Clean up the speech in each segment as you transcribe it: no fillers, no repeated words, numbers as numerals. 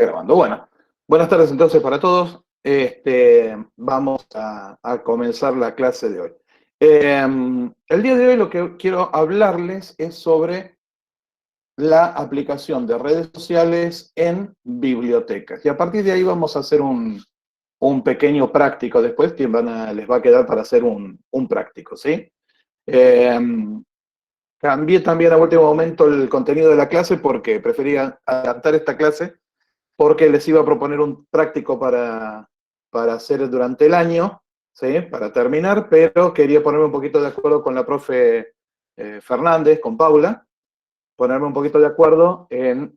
Grabando. Bueno, buenas tardes entonces para todos. Vamos a comenzar la clase de hoy. El día de hoy lo que quiero hablarles es sobre la aplicación de redes sociales en bibliotecas. Y a partir de ahí vamos a hacer un pequeño práctico después, que les va a quedar para hacer un práctico, ¿sí? Cambié también a último momento el contenido de la clase porque prefería adaptar esta clase porque les iba a proponer un práctico para hacer durante el año, ¿sí? Para terminar, pero quería ponerme un poquito de acuerdo con la profe Fernández, con Paula, ponerme un poquito de acuerdo en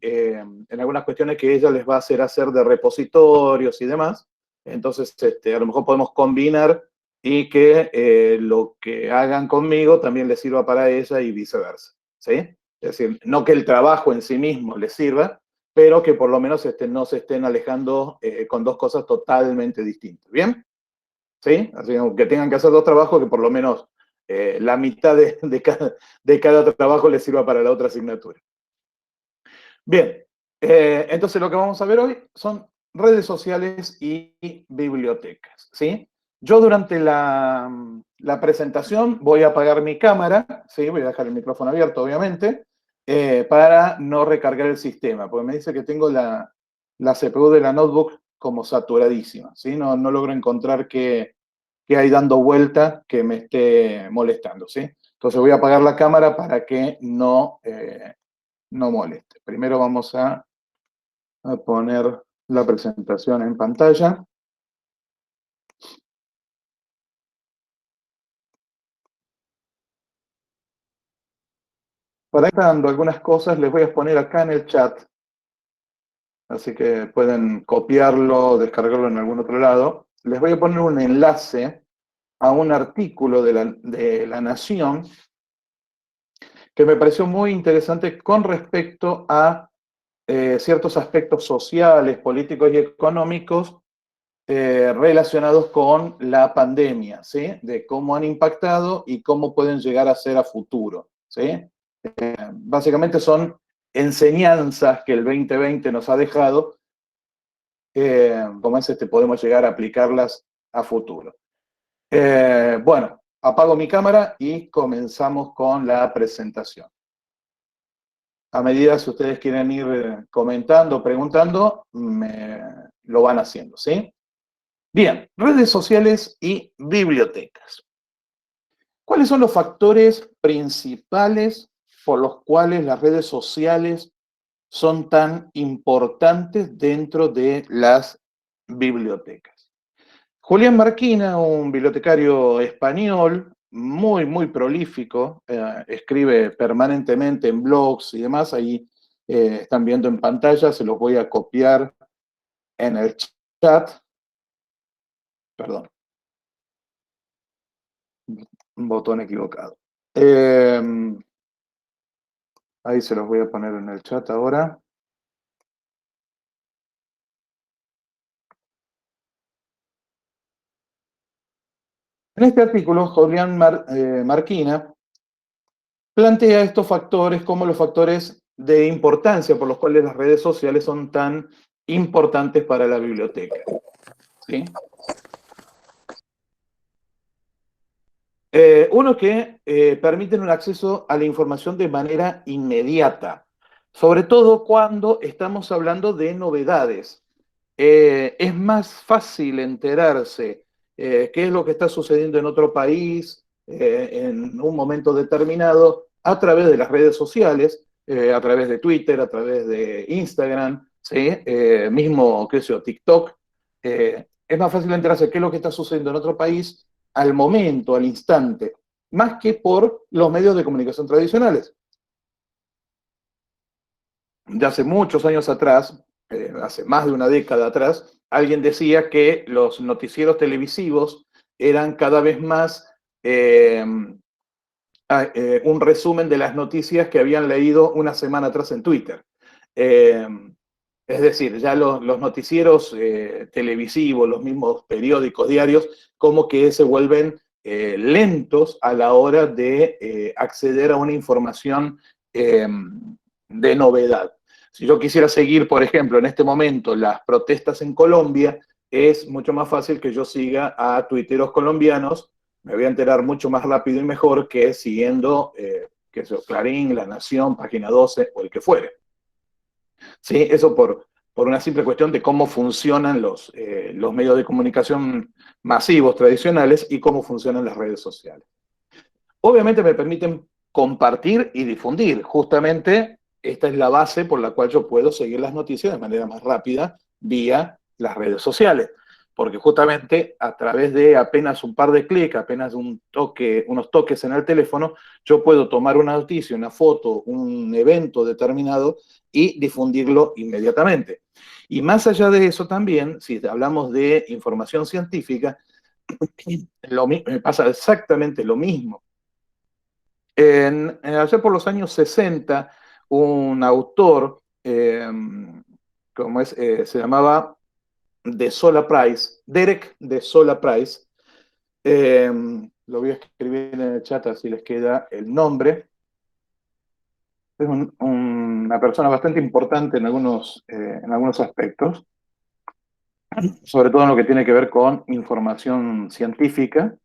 algunas cuestiones que ella les va a hacer de repositorios y demás. Entonces, a lo mejor podemos combinar y que lo que hagan conmigo también les sirva para ella y viceversa, ¿sí? Es decir, no que el trabajo en sí mismo les sirva, pero que por lo menos no se estén alejando con dos cosas totalmente distintas. ¿Bien? ¿Sí? Así que tengan que hacer dos trabajos, que por lo menos la mitad de cada trabajo les sirva para la otra asignatura. Bien, entonces lo que vamos a ver hoy son redes sociales y bibliotecas, ¿sí? Yo durante la presentación voy a apagar mi cámara, ¿sí? Voy a dejar el micrófono abierto, obviamente, para no recargar el sistema, porque me dice que tengo la CPU de la notebook como saturadísima, ¿sí? No logro encontrar qué hay dando vuelta que me esté molestando, ¿sí? Entonces voy a apagar la cámara para que no moleste. Primero vamos a poner la presentación en pantalla. Para ir dando algunas cosas, les voy a poner acá en el chat, así que pueden copiarlo, descargarlo en algún otro lado. Les voy a poner un enlace a un artículo de La Nación que me pareció muy interesante con respecto a ciertos aspectos sociales, políticos y económicos relacionados con la pandemia, ¿sí? De cómo han impactado y cómo pueden llegar a ser a futuro, ¿sí? Básicamente son enseñanzas que el 2020 nos ha dejado, como es podemos llegar a aplicarlas a futuro. Bueno, apago mi cámara y comenzamos con la presentación. A medida que ustedes quieren ir comentando, preguntando, lo van haciendo, ¿sí? Bien, redes sociales y bibliotecas. ¿Cuáles son los factores principales por los cuales las redes sociales son tan importantes dentro de las bibliotecas? Julián Marquina, un bibliotecario español muy prolífico, escribe permanentemente en blogs y demás, ahí están viendo en pantalla, se los voy a copiar en el chat. Perdón. Un botón equivocado. Ahí se los voy a poner en el chat ahora. En este artículo, Julián Marquina plantea estos factores como los factores de importancia por los cuales las redes sociales son tan importantes para la biblioteca, ¿sí? Uno, que permiten un acceso a la información de manera inmediata, sobre todo cuando estamos hablando de novedades. Es más fácil enterarse qué es lo que está sucediendo en otro país en un momento determinado a través de las redes sociales, a través de Twitter, a través de Instagram, ¿sí? Mismo, qué sé yo, TikTok. Es más fácil enterarse qué es lo que está sucediendo en otro país al momento, al instante, más que por los medios de comunicación tradicionales. De hace muchos años atrás, hace más de una década atrás, alguien decía que los noticieros televisivos eran cada vez más un resumen de las noticias que habían leído una semana atrás en Twitter. Es decir, ya los noticieros televisivos, los mismos periódicos diarios, como que se vuelven lentos a la hora de acceder a una información de novedad. Si yo quisiera seguir, por ejemplo, en este momento las protestas en Colombia, es mucho más fácil que yo siga a tuiteros colombianos, me voy a enterar mucho más rápido y mejor que siguiendo, que sea Clarín, La Nación, Página 12 o el que fuere. ¿Sí? Eso por una simple cuestión de cómo funcionan los medios de comunicación masivos tradicionales y cómo funcionan las redes sociales. Obviamente me permiten compartir y difundir. Justamente esta es la base por la cual yo puedo seguir las noticias de manera más rápida vía las redes sociales. Porque justamente a través de apenas un par de clics, apenas unos toques en el teléfono, yo puedo tomar una noticia, una foto, un evento determinado y difundirlo inmediatamente. Y más allá de eso también, si hablamos de información científica, me pasa exactamente lo mismo. Allá por los años 60, un autor, se llamaba De Sola Price, Derek De Sola Price, lo voy a escribir en el chat así les queda el nombre. Es una persona bastante importante en algunos aspectos, sobre todo en lo que tiene que ver con información científica.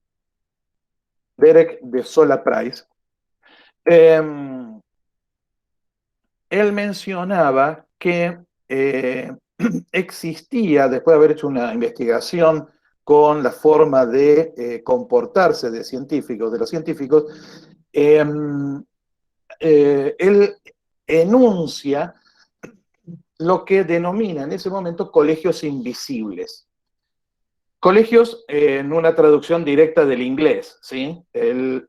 Derek De Sola Price. Él mencionaba que existía, después de haber hecho una investigación con la forma de comportarse de los científicos, él enuncia lo que denomina en ese momento colegios invisibles. Colegios en una traducción directa del inglés, ¿sí? Él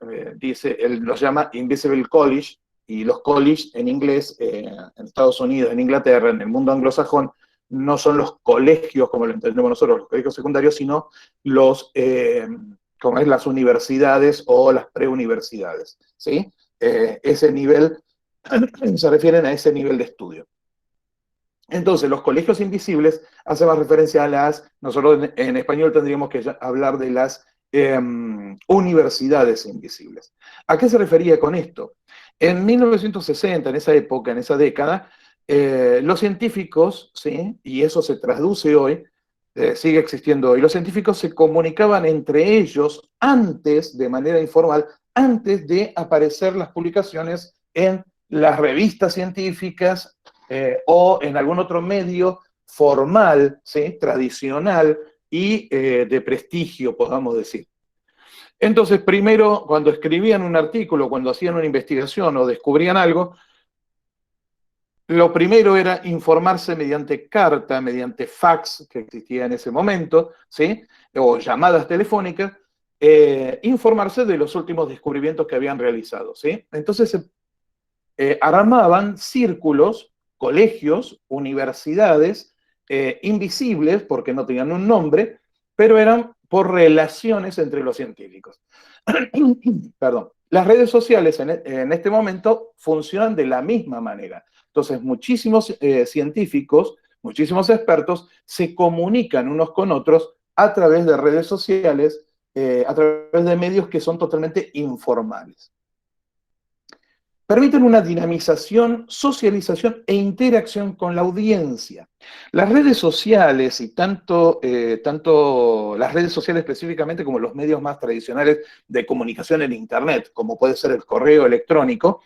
los llama Invisible College, y los college en inglés, en Estados Unidos, en Inglaterra, en el mundo anglosajón, no son los colegios como lo entendemos nosotros, los colegios secundarios, sino como es las universidades o las preuniversidades, ¿sí? Ese nivel, se refieren a ese nivel de estudio. Entonces, los colegios invisibles hace más referencia a nosotros en español tendríamos que hablar de las universidades invisibles. ¿A qué se refería con esto? En 1960, en esa época, en esa década, los científicos, ¿sí? Y eso se traduce hoy, sigue existiendo hoy, los científicos se comunicaban entre ellos antes, de manera informal, antes de aparecer las publicaciones en las revistas científicas, o en algún otro medio formal, ¿sí? Tradicional y de prestigio, podamos decir. Entonces, primero, cuando escribían un artículo, cuando hacían una investigación o descubrían algo, lo primero era informarse mediante carta, mediante fax, que existía en ese momento, ¿sí? O llamadas telefónicas, informarse de los últimos descubrimientos que habían realizado, ¿sí? Entonces, armaban círculos, colegios, universidades, invisibles, porque no tenían un nombre, pero eran por relaciones entre los científicos. Perdón. Las redes sociales en este momento funcionan de la misma manera. Entonces, muchísimos científicos, muchísimos expertos se comunican unos con otros a través de redes sociales, a través de medios que son totalmente informales. Permiten una dinamización, socialización e interacción con la audiencia. Las redes sociales, y tanto las redes sociales específicamente como los medios más tradicionales de comunicación en Internet, como puede ser el correo electrónico,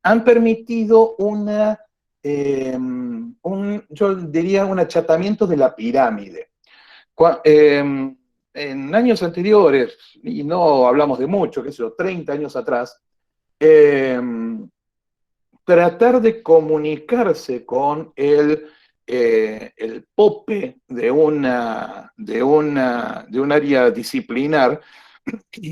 han permitido yo diría, un achatamiento de la pirámide. En años anteriores, y no hablamos de mucho, qué sé yo, 30 años atrás, tratar de comunicarse con el POPE de un área disciplinar,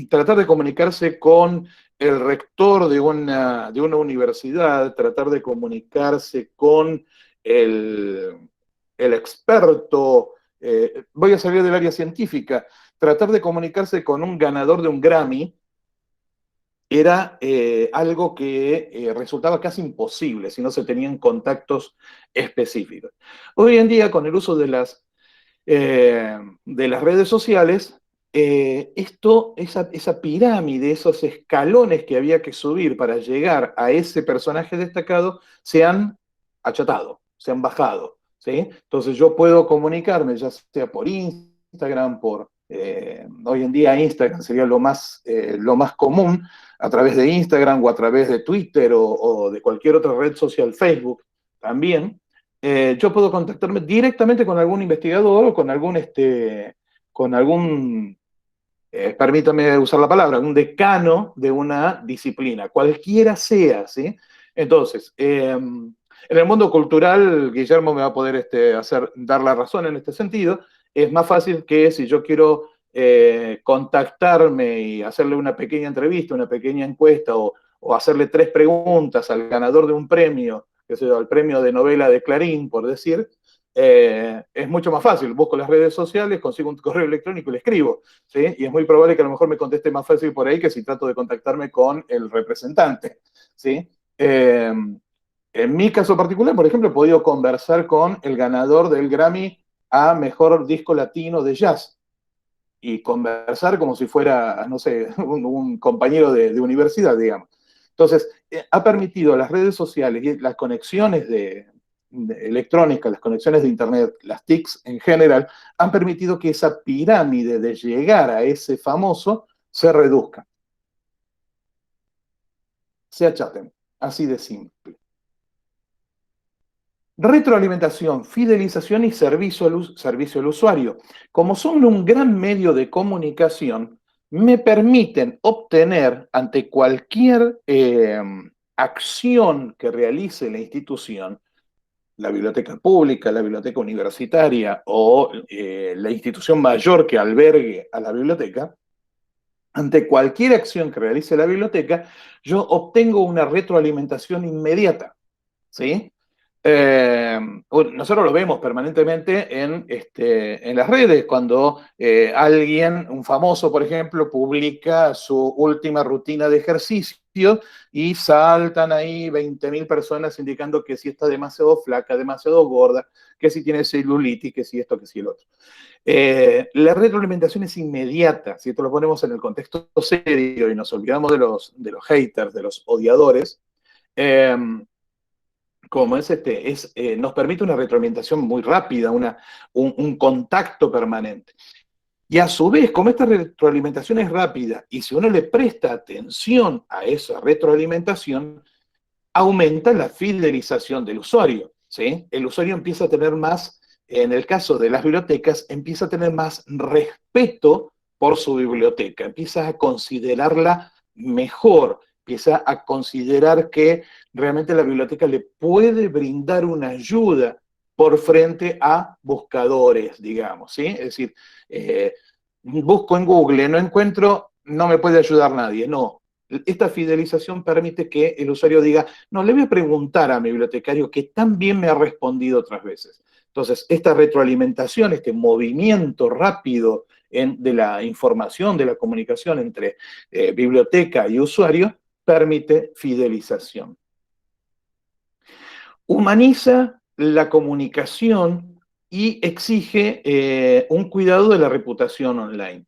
tratar de comunicarse con el rector de una universidad, tratar de comunicarse con el experto, voy a salir del área científica, tratar de comunicarse con un ganador de un Grammy, era algo que resultaba casi imposible si no se tenían contactos específicos. Hoy en día, con el uso de las redes sociales, esa pirámide, esos escalones que había que subir para llegar a ese personaje destacado, se han achatado, se han bajado, ¿sí? Entonces yo puedo comunicarme ya sea por Instagram, hoy en día Instagram sería lo más común, a través de Instagram o a través de Twitter o de cualquier otra red social, Facebook también. Yo puedo contactarme directamente con algún investigador o con algún permítame usar la palabra, un decano de una disciplina, cualquiera sea, ¿sí? Entonces, en el mundo cultural, Guillermo me va a poder dar la razón en este sentido. Es más fácil que si yo quiero contactarme y hacerle una pequeña entrevista, una pequeña encuesta o hacerle 3 preguntas al ganador de un premio, que sea el premio de novela de Clarín, por decir, es mucho más fácil. Busco las redes sociales, consigo un correo electrónico y le escribo. ¿Sí? Y es muy probable que a lo mejor me conteste más fácil por ahí que si trato de contactarme con el representante. ¿Sí? En mi caso particular, por ejemplo, he podido conversar con el ganador del Grammy a Mejor Disco Latino de Jazz y conversar como si fuera, no sé, un compañero de universidad, digamos. Entonces, ha permitido las redes sociales y las conexiones electrónicas, las conexiones de Internet, las TICs en general, han permitido que esa pirámide de llegar a ese famoso se reduzca, se achaten, así de simple. Retroalimentación, fidelización y servicio al usuario. Como son un gran medio de comunicación, me permiten obtener ante cualquier acción que realice la institución, la biblioteca pública, la biblioteca universitaria o la institución mayor que albergue a la biblioteca, ante cualquier acción que realice la biblioteca, yo obtengo una retroalimentación inmediata, ¿sí? Eh, Nosotros lo vemos permanentemente en las redes, cuando alguien, un famoso, por ejemplo, publica su última rutina de ejercicio y saltan ahí 20.000 personas indicando que si está demasiado flaca, demasiado gorda, que si tiene celulitis, que si esto, que si el otro. La retroalimentación es inmediata, si esto lo ponemos en el contexto serio y nos olvidamos de los haters, de los odiadores. Eh, como nos permite una retroalimentación muy rápida, un contacto permanente. Y a su vez, como esta retroalimentación es rápida, y si uno le presta atención a esa retroalimentación, aumenta la fidelización del usuario, ¿sí? El usuario empieza a tener más, en el caso de las bibliotecas, empieza a tener más respeto por su biblioteca, empieza a considerarla mejor, empieza a considerar que realmente la biblioteca le puede brindar una ayuda por frente a buscadores, digamos, ¿sí? Es decir, busco en Google, no encuentro, no me puede ayudar nadie, no. Esta fidelización permite que el usuario diga, no, le voy a preguntar a mi bibliotecario que también me ha respondido otras veces. Entonces, esta retroalimentación, este movimiento rápido de la información, de la comunicación entre biblioteca y usuario, permite fidelización. Humaniza la comunicación y exige un cuidado de la reputación online.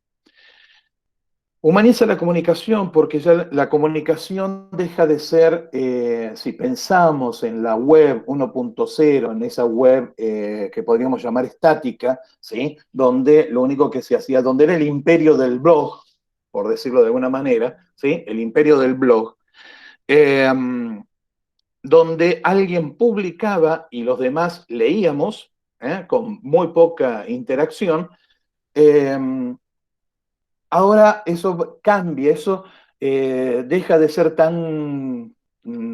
Humaniza la comunicación porque ya la comunicación deja de ser, si pensamos en la web 1.0, en esa web que podríamos llamar estática, ¿sí? Donde lo único que se hacía, donde era el imperio del blog, por decirlo de alguna manera, ¿sí? El imperio del blog, eh, donde alguien publicaba y los demás leíamos, con muy poca interacción. eh, Ahora eso cambia, eso deja de ser tan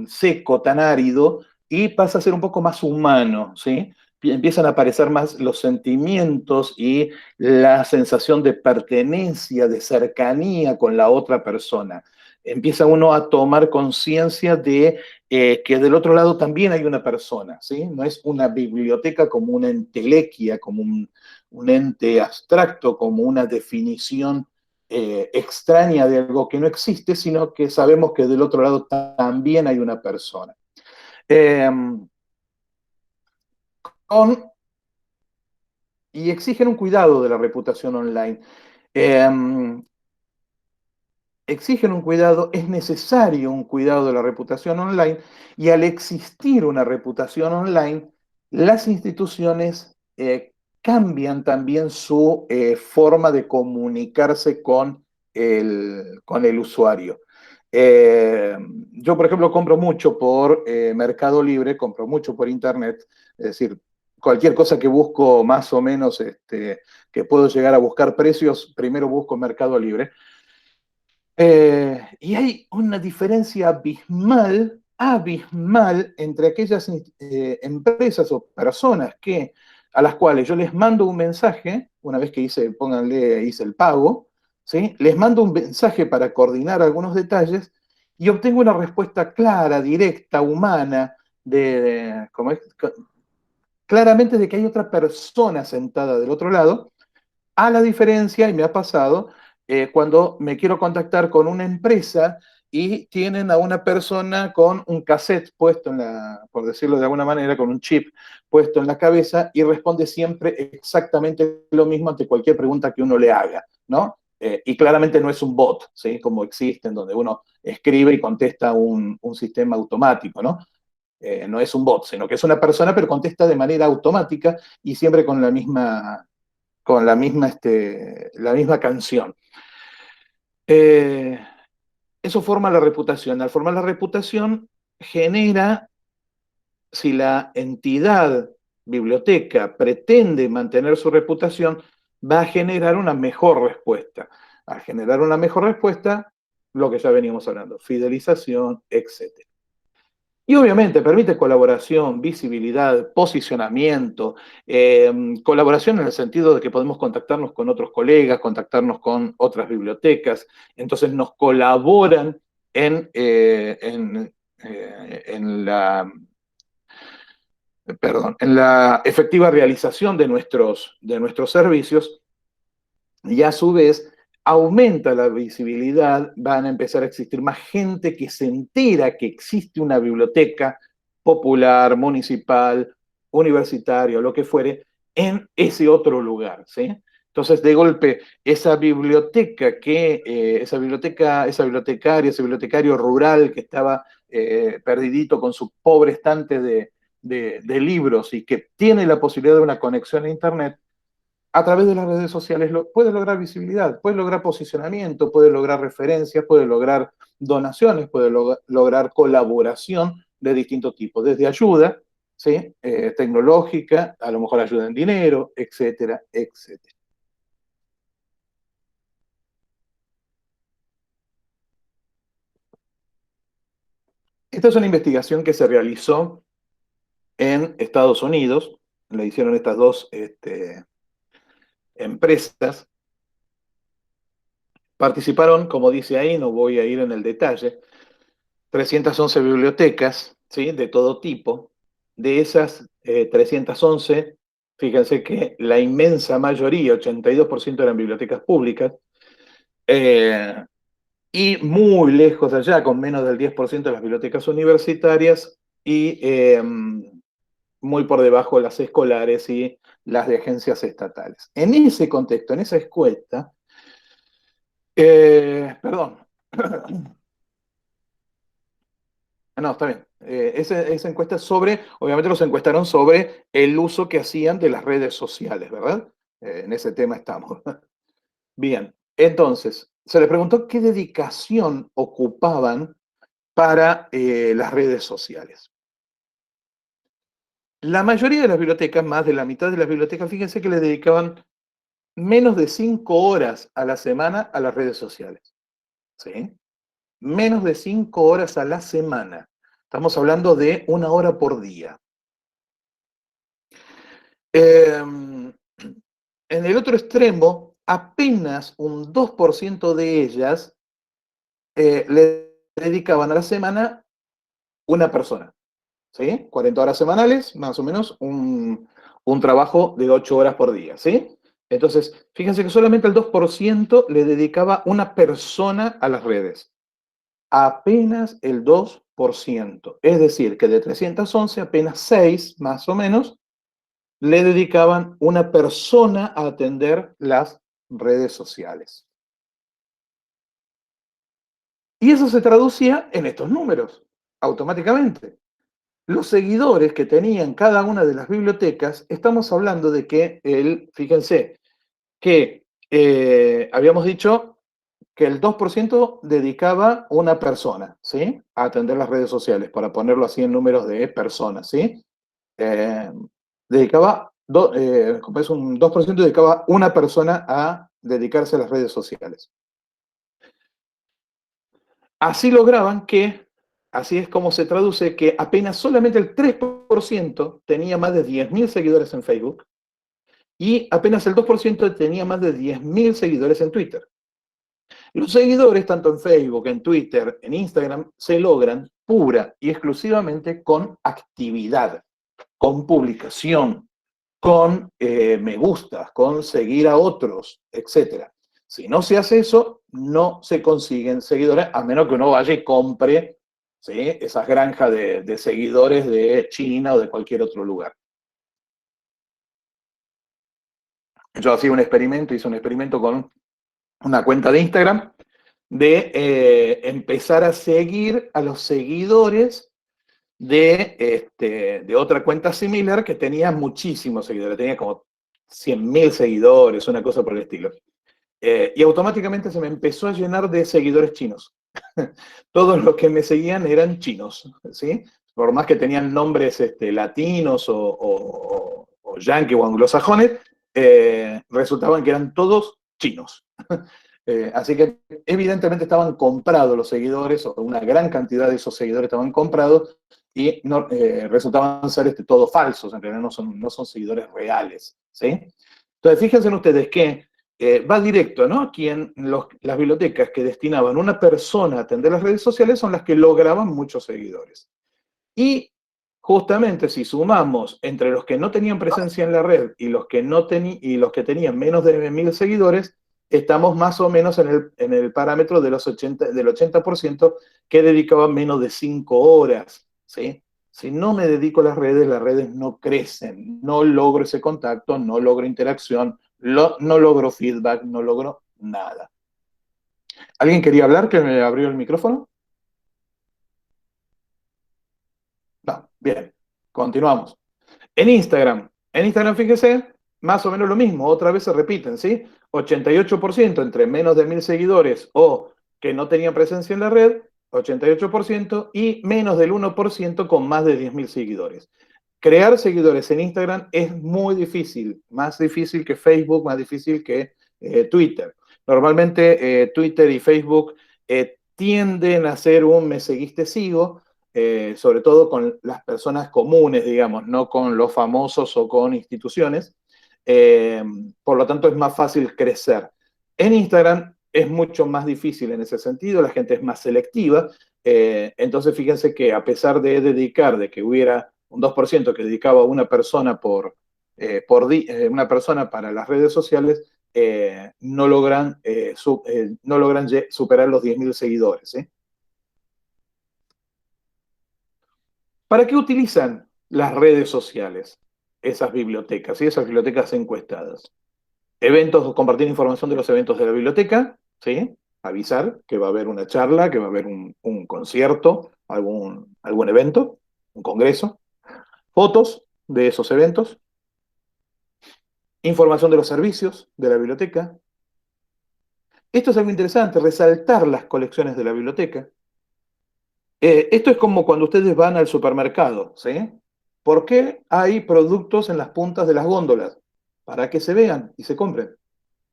seco, tan árido, y pasa a ser un poco más humano, ¿sí? Empiezan a aparecer más los sentimientos y la sensación de pertenencia, de cercanía con la otra persona. Empieza uno a tomar conciencia de que del otro lado también hay una persona, ¿sí? No es una biblioteca como una entelequia, como un ente abstracto, como una definición extraña de algo que no existe, sino que sabemos que del otro lado también hay una persona. Eh, con, y exigen un cuidado de la reputación online. Eh, exigen un cuidado, es necesario un cuidado de la reputación online, y al existir una reputación online, las instituciones cambian también su forma de comunicarse con el usuario. Eh, yo, por ejemplo, compro mucho por Mercado Libre, compro mucho por Internet, es decir, cualquier cosa que busco más o menos, que puedo llegar a buscar precios, primero busco Mercado Libre. Y hay una diferencia abismal, abismal entre aquellas empresas o personas a las cuales yo les mando un mensaje, una vez que hice el pago, ¿sí? Les mando un mensaje para coordinar algunos detalles y obtengo una respuesta clara, directa, humana, ¿cómo es? Claramente de que hay otra persona sentada del otro lado, a la diferencia, y me ha pasado, cuando me quiero contactar con una empresa y tienen a una persona con un cassette puesto por decirlo de alguna manera, con un chip puesto en la cabeza y responde siempre exactamente lo mismo ante cualquier pregunta que uno le haga, ¿no? Y claramente no es un bot, ¿sí? Como existen, donde uno escribe y contesta un sistema automático, ¿no? No es un bot, sino que es una persona, pero contesta de manera automática y siempre la misma canción. Eh, Eso forma la reputación. Al formar la reputación, genera, si la entidad biblioteca pretende mantener su reputación, va a generar una mejor respuesta. Al generar una mejor respuesta, lo que ya veníamos hablando, fidelización, etc. Y obviamente permite colaboración, visibilidad, posicionamiento, colaboración en el sentido de que podemos contactarnos con otros colegas, contactarnos con otras bibliotecas, entonces nos colaboran en en la efectiva realización de nuestros servicios, y a su vez aumenta la visibilidad, van a empezar a existir más gente que se entera que existe una biblioteca popular, municipal, universitaria, o lo que fuere, en ese otro lugar, ¿sí? Entonces, de golpe, esa biblioteca esa bibliotecaria, ese bibliotecario rural que estaba perdidito con su pobre estante de libros y que tiene la posibilidad de una conexión a Internet, a través de las redes sociales puede lograr visibilidad, puede lograr posicionamiento, puede lograr referencias, puede lograr donaciones, puede lograr colaboración de distintos tipos, desde ayuda, ¿sí? Tecnológica, a lo mejor ayuda en dinero, etcétera, etcétera. Esta es una investigación que se realizó en Estados Unidos, le hicieron estas dos empresas, participaron, como dice ahí, no voy a ir en el detalle, 311 bibliotecas, ¿sí? De todo tipo. De esas 311, fíjense que la inmensa mayoría, 82%, eran bibliotecas públicas, eh, y muy lejos de allá, con menos del 10% de las bibliotecas universitarias, y muy por debajo de las escolares y las de agencias estatales. En ese contexto, en esa encuesta, perdón, no, está bien. Esa encuesta obviamente los encuestaron sobre el uso que hacían de las redes sociales, ¿verdad? En ese tema estamos. Bien, entonces, se les preguntó qué dedicación ocupaban para las redes sociales. La mayoría de las bibliotecas, más de la mitad de las bibliotecas, fíjense que le dedicaban menos de 5 horas a la semana a las redes sociales. ¿Sí? Menos de 5 horas a la semana. Estamos hablando de 1 hora por día. En el otro extremo, apenas un 2% de ellas le dedicaban a la semana una persona, ¿sí? 40 horas semanales, más o menos un trabajo de 8 horas por día, ¿sí? Entonces, fíjense que solamente el 2% le dedicaba una persona a las redes. Apenas el 2%. Es decir, que de 311, apenas 6, más o menos, le dedicaban una persona a atender las redes sociales. Y eso se traducía en estos números, automáticamente. Los seguidores que tenían cada una de las bibliotecas, estamos hablando de que fíjense, que habíamos dicho que el 2% dedicaba una persona, ¿sí? A atender las redes sociales, para ponerlo así en números de personas, ¿sí? Eh, dedicaba, como es un 2% dedicaba una persona a dedicarse a las redes sociales. Así lograban que, así es como se traduce, que apenas solamente el 3% tenía más de 10.000 seguidores en Facebook y apenas el 2% tenía más de 10.000 seguidores en Twitter. Los seguidores, tanto en Facebook, en Twitter, en Instagram, se logran pura y exclusivamente con actividad, con publicación, con me gustas, con seguir a otros, etc. Si no se hace eso, no se consiguen seguidores, a menos que uno vaya y compre, ¿sí?, esas granjas de seguidores de China o de cualquier otro lugar. Yo hacía un experimento, hice un experimento con una cuenta de Instagram de empezar a seguir a los seguidores de otra cuenta similar que tenía muchísimos seguidores, tenía como 100.000 seguidores, una cosa por el estilo. Y automáticamente se me empezó a llenar de seguidores chinos. Todos los que me seguían eran chinos, ¿sí? Por más que tenían nombres latinos o yanqui o anglosajones, resultaban que eran todos chinos. Así que evidentemente estaban comprados los seguidores, o una gran cantidad de esos seguidores estaban comprados, y no, resultaban ser todos falsos, en realidad no son seguidores reales, ¿sí? Entonces, fíjense ustedes que va directo, ¿no? Las bibliotecas que destinaban una persona a atender las redes sociales son las que lograban muchos seguidores. Y justamente si sumamos entre los que no tenían presencia en la red y los que, y los que tenían menos de 1.000 seguidores, estamos más o menos en el parámetro del 80% que dedicaban menos de 5 horas, ¿sí? Si no me dedico a las redes no crecen, no logro ese contacto, no logro interacción, no logro feedback, no logro nada. ¿Alguien quería hablar que me abrió el micrófono? No, bien, continuamos. En Instagram, fíjese, más o menos lo mismo, otra vez se repiten, ¿sí? 88% entre menos de 1.000 seguidores o que no tenían presencia en la red, 88%, y menos del 1% con más de 10.000 seguidores. Crear seguidores en Instagram es muy difícil, más difícil que Facebook, más difícil que Twitter. Normalmente Twitter y Facebook tienden a ser un me seguiste sigo, sobre todo con las personas comunes, digamos, no con los famosos o con instituciones. Por lo tanto, es más fácil crecer. En Instagram es mucho más difícil en ese sentido, la gente es más selectiva. Entonces, fíjense que a pesar de que hubiera un 2% que dedicaba a una persona una persona para las redes sociales, no logran superar los 10.000 seguidores, ¿sí? ¿Para qué utilizan las redes sociales esas bibliotecas y esas bibliotecas encuestadas? Eventos, compartir información de los eventos de la biblioteca, ¿sí? Avisar que va a haber una charla, que va a haber un concierto, algún evento, un congreso. Fotos de esos eventos. Información de los servicios de la biblioteca. Esto es algo interesante, resaltar las colecciones de la biblioteca. Esto es como cuando ustedes van al supermercado, ¿sí? ¿Por qué hay productos en las puntas de las góndolas? Para que se vean y se compren.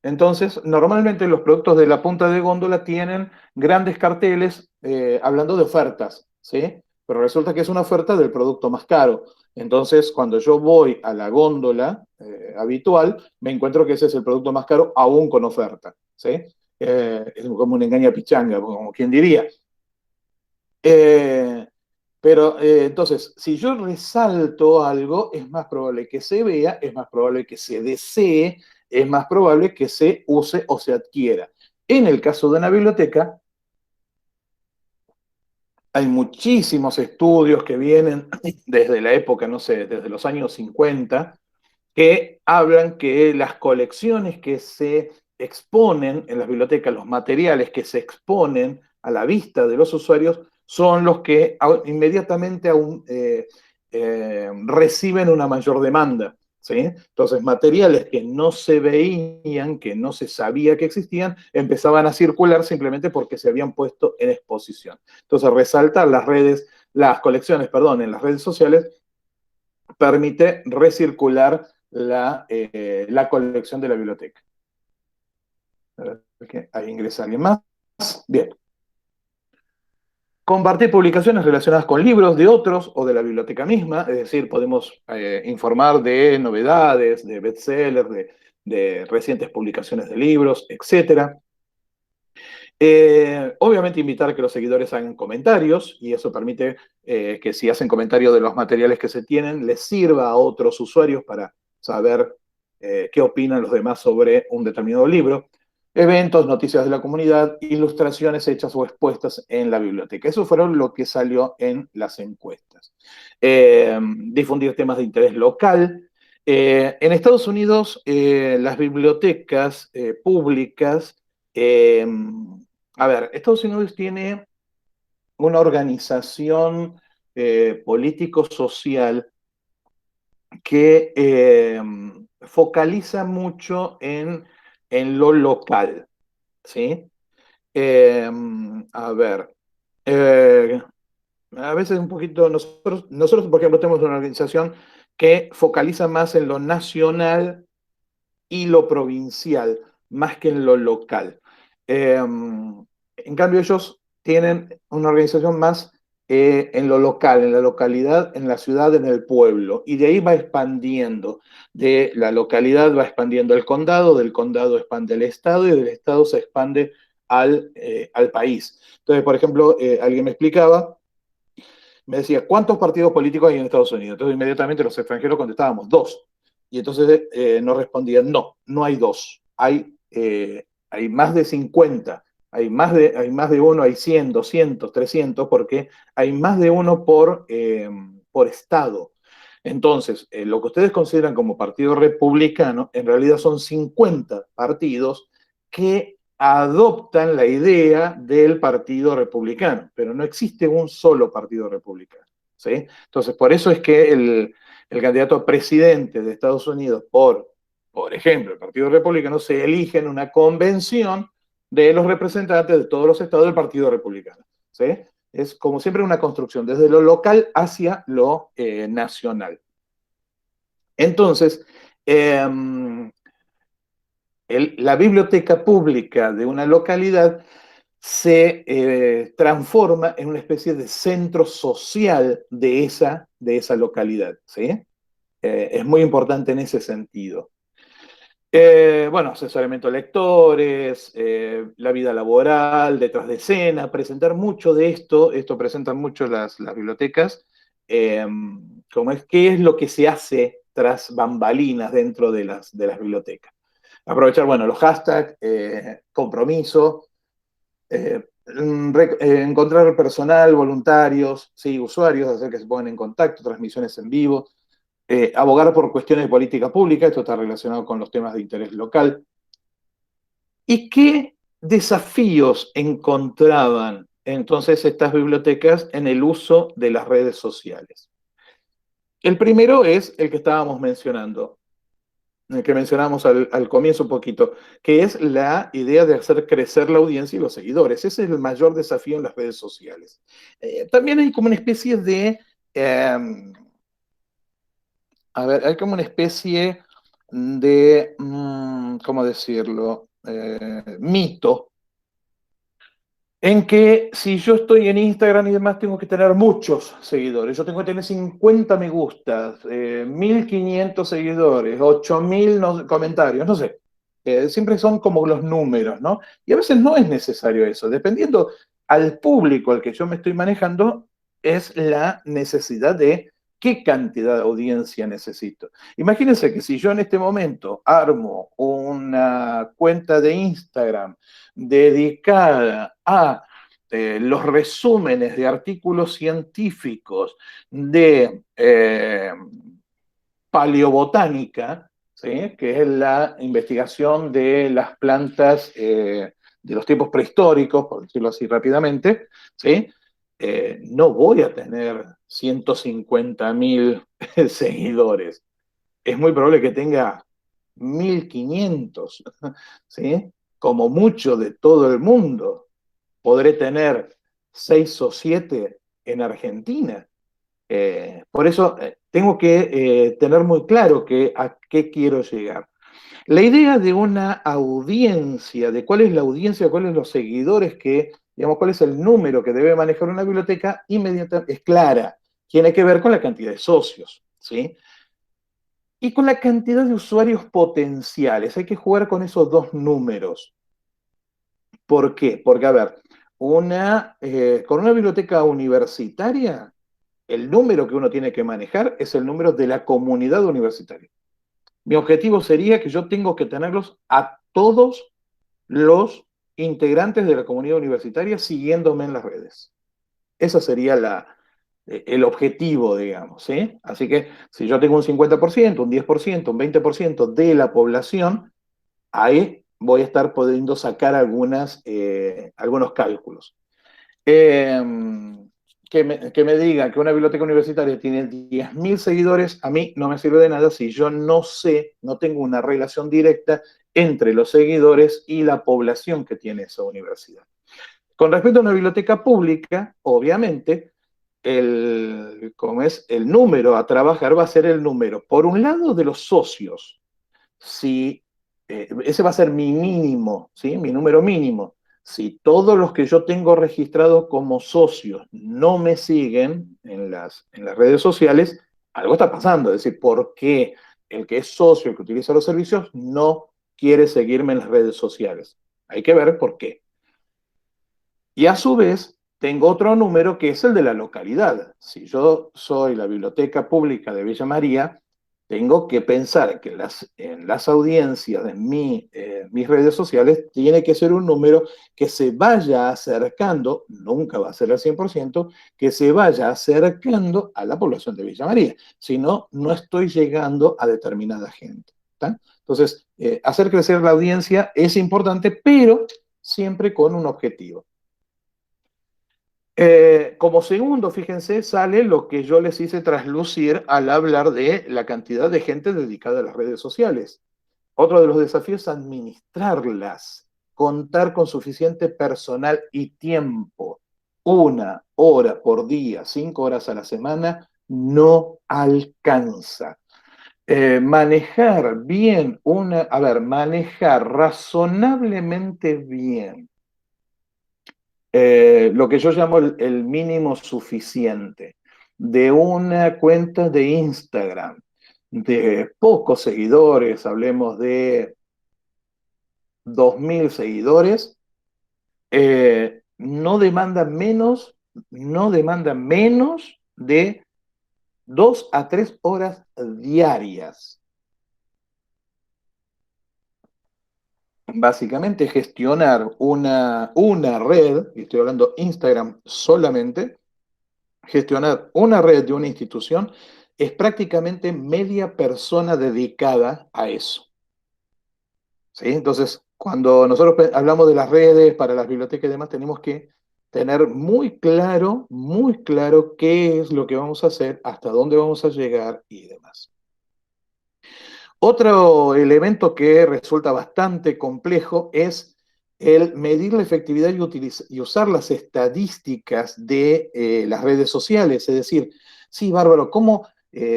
Entonces, normalmente los productos de la punta de góndola tienen grandes carteles hablando de ofertas, ¿sí? Pero resulta que es una oferta del producto más caro. Entonces, cuando yo voy a la góndola habitual, me encuentro que ese es el producto más caro, aún con oferta, ¿sí? Es como una engaña pichanga, como quien diría. Eh, pero entonces, si yo resalto algo, es más probable que se vea, es más probable que se desee, es más probable que se use o se adquiera. En el caso de una biblioteca, hay muchísimos estudios que vienen desde la época, no sé, desde los años 50, que hablan que las colecciones que se exponen en las bibliotecas, los materiales que se exponen a la vista de los usuarios son los que inmediatamente reciben una mayor demanda. ¿Sí? Entonces, materiales que no se veían, que no se sabía que existían, empezaban a circular simplemente porque se habían puesto en exposición. Entonces, resaltar las colecciones, perdón, en las redes sociales permite recircular la colección de la biblioteca. A ver, ahí ingresa alguien más. Bien. Compartir publicaciones relacionadas con libros de otros o de la biblioteca misma, es decir, podemos informar de novedades, de bestsellers, de recientes publicaciones de libros, etc. Obviamente invitar a que los seguidores hagan comentarios y eso permite que si hacen comentarios de los materiales que se tienen, les sirva a otros usuarios para saber qué opinan los demás sobre un determinado libro. Eventos, noticias de la comunidad, ilustraciones hechas o expuestas en la biblioteca. Eso fueron lo que salió en las encuestas. Difundir temas de interés local. En Estados Unidos, las bibliotecas públicas a ver, Estados Unidos tiene una organización político-social que focaliza mucho en lo local, ¿sí? Eh, a ver, eh, a veces un poquito, nosotros, por ejemplo, tenemos una organización que focaliza más en lo nacional y lo provincial, más que en lo local. En cambio, ellos tienen una organización más en lo local, en la localidad, en la ciudad, en el pueblo, y de ahí va expandiendo. De la localidad va expandiendo el condado, del condado expande el estado y del estado se expande al país. Entonces, por ejemplo, alguien me explicaba, me decía, ¿cuántos partidos políticos hay en Estados Unidos? Entonces, inmediatamente los extranjeros contestábamos, dos. Y entonces nos respondían, no, no hay dos, hay más de 50, hay más de uno, hay 100, 200, 300, porque hay más de uno por estado. Entonces, lo que ustedes consideran como partido republicano, en realidad son 50 partidos que adoptan la idea del partido republicano, pero no existe un solo partido republicano. ¿Sí? Entonces, por eso es que el candidato a presidente de Estados Unidos, por ejemplo, el Partido Republicano, se elige en una convención de los representantes de todos los estados del Partido Republicano. ¿Sí? Es como siempre una construcción desde lo local hacia lo nacional. Entonces, la biblioteca pública de una localidad se transforma en una especie de centro social de esa localidad. ¿Sí? Es muy importante en ese sentido. Bueno, asesoramiento a lectores, la vida laboral, detrás de escena, presentar mucho de esto presentan mucho las bibliotecas, como es qué es lo que se hace tras bambalinas dentro de las bibliotecas. Aprovechar, bueno, los hashtags, compromiso, encontrar personal, voluntarios, sí, usuarios, hacer que se pongan en contacto, transmisiones en vivo, abogar por cuestiones de política pública, esto está relacionado con los temas de interés local. ¿Y qué desafíos encontraban entonces estas bibliotecas en el uso de las redes sociales? El primero es el que estábamos mencionando, el que mencionamos al comienzo un poquito, que es la idea de hacer crecer la audiencia y los seguidores. Ese es el mayor desafío en las redes sociales. También hay como una especie de... a ver, hay como una especie de, ¿cómo decirlo? Mito, en que si yo estoy en Instagram y demás, tengo que tener muchos seguidores. Yo tengo que tener 50 me gustas, 1500 seguidores, 8000 comentarios, no sé. Siempre son como los números, ¿no? Y a veces no es necesario eso. Dependiendo al público al que yo me estoy manejando, es la necesidad de qué cantidad de audiencia necesito. Imagínense que si yo en este momento armo una cuenta de Instagram dedicada a los resúmenes de artículos científicos de paleobotánica, ¿sí? Que es la investigación de las plantas de los tiempos prehistóricos, por decirlo así rápidamente, ¿sí? No voy a tener 150.000 seguidores. Es muy probable que tenga 1.500, ¿sí? Como mucho de todo el mundo. Podré tener 6 o 7 en Argentina. Por eso tengo que tener muy claro a qué quiero llegar. La idea de una audiencia, de cuál es la audiencia, cuáles son los seguidores que, digamos, cuál es el número que debe manejar una biblioteca, inmediatamente es clara. Tiene que ver con la cantidad de socios, ¿sí? Y con la cantidad de usuarios potenciales. Hay que jugar con esos dos números. ¿Por qué? Porque, a ver, con una biblioteca universitaria, el número que uno tiene que manejar es el número de la comunidad universitaria. Mi objetivo sería que yo tengo que tenerlos a todos los integrantes de la comunidad universitaria siguiéndome en las redes. Ese sería el objetivo, digamos, ¿sí? Así que si yo tengo un 50%, un 10%, un 20% de la población, ahí voy a estar pudiendo sacar algunos cálculos. Eh, que me digan que una biblioteca universitaria tiene 10.000 seguidores, a mí no me sirve de nada si yo no sé, no tengo una relación directa entre los seguidores y la población que tiene esa universidad. Con respecto a una biblioteca pública, obviamente, como es el número a trabajar va a ser el número, por un lado, de los socios. Si ese va a ser mi mínimo, ¿sí? Mi número mínimo. Si todos los que yo tengo registrados como socios no me siguen en las redes sociales, algo está pasando. Es decir, ¿por qué el que es socio, el que utiliza los servicios, no quiere seguirme en las redes sociales? Hay que ver por qué. Y a su vez, tengo otro número que es el de la localidad. Si yo soy la biblioteca pública de Villa María, tengo que pensar que en las audiencias de mis redes sociales tiene que ser un número que se vaya acercando, nunca va a ser al 100%, que se vaya acercando a la población de Villa María. Si no, no estoy llegando a determinada gente. ¿Tá? Entonces, hacer crecer la audiencia es importante, pero siempre con un objetivo. Como segundo, fíjense, sale lo que yo les hice traslucir al hablar de la cantidad de gente dedicada a las redes sociales. Otro de los desafíos es administrarlas, contar con suficiente personal y tiempo. 1 hora por día, 5 horas a la semana, no alcanza. Manejar razonablemente bien lo que yo llamo el mínimo suficiente de una cuenta de Instagram de pocos seguidores, hablemos de 2.000 seguidores, no demanda menos de 2 a 3 horas diarias. Básicamente gestionar una red, y estoy hablando Instagram solamente, gestionar una red de una institución es prácticamente media persona dedicada a eso. ¿Sí? Entonces, cuando nosotros hablamos de las redes para las bibliotecas y demás, tenemos que tener muy claro qué es lo que vamos a hacer, hasta dónde vamos a llegar y demás. Otro elemento que resulta bastante complejo es el medir la efectividad y usar las estadísticas de las redes sociales. Es decir, sí, bárbaro, ¿cómo?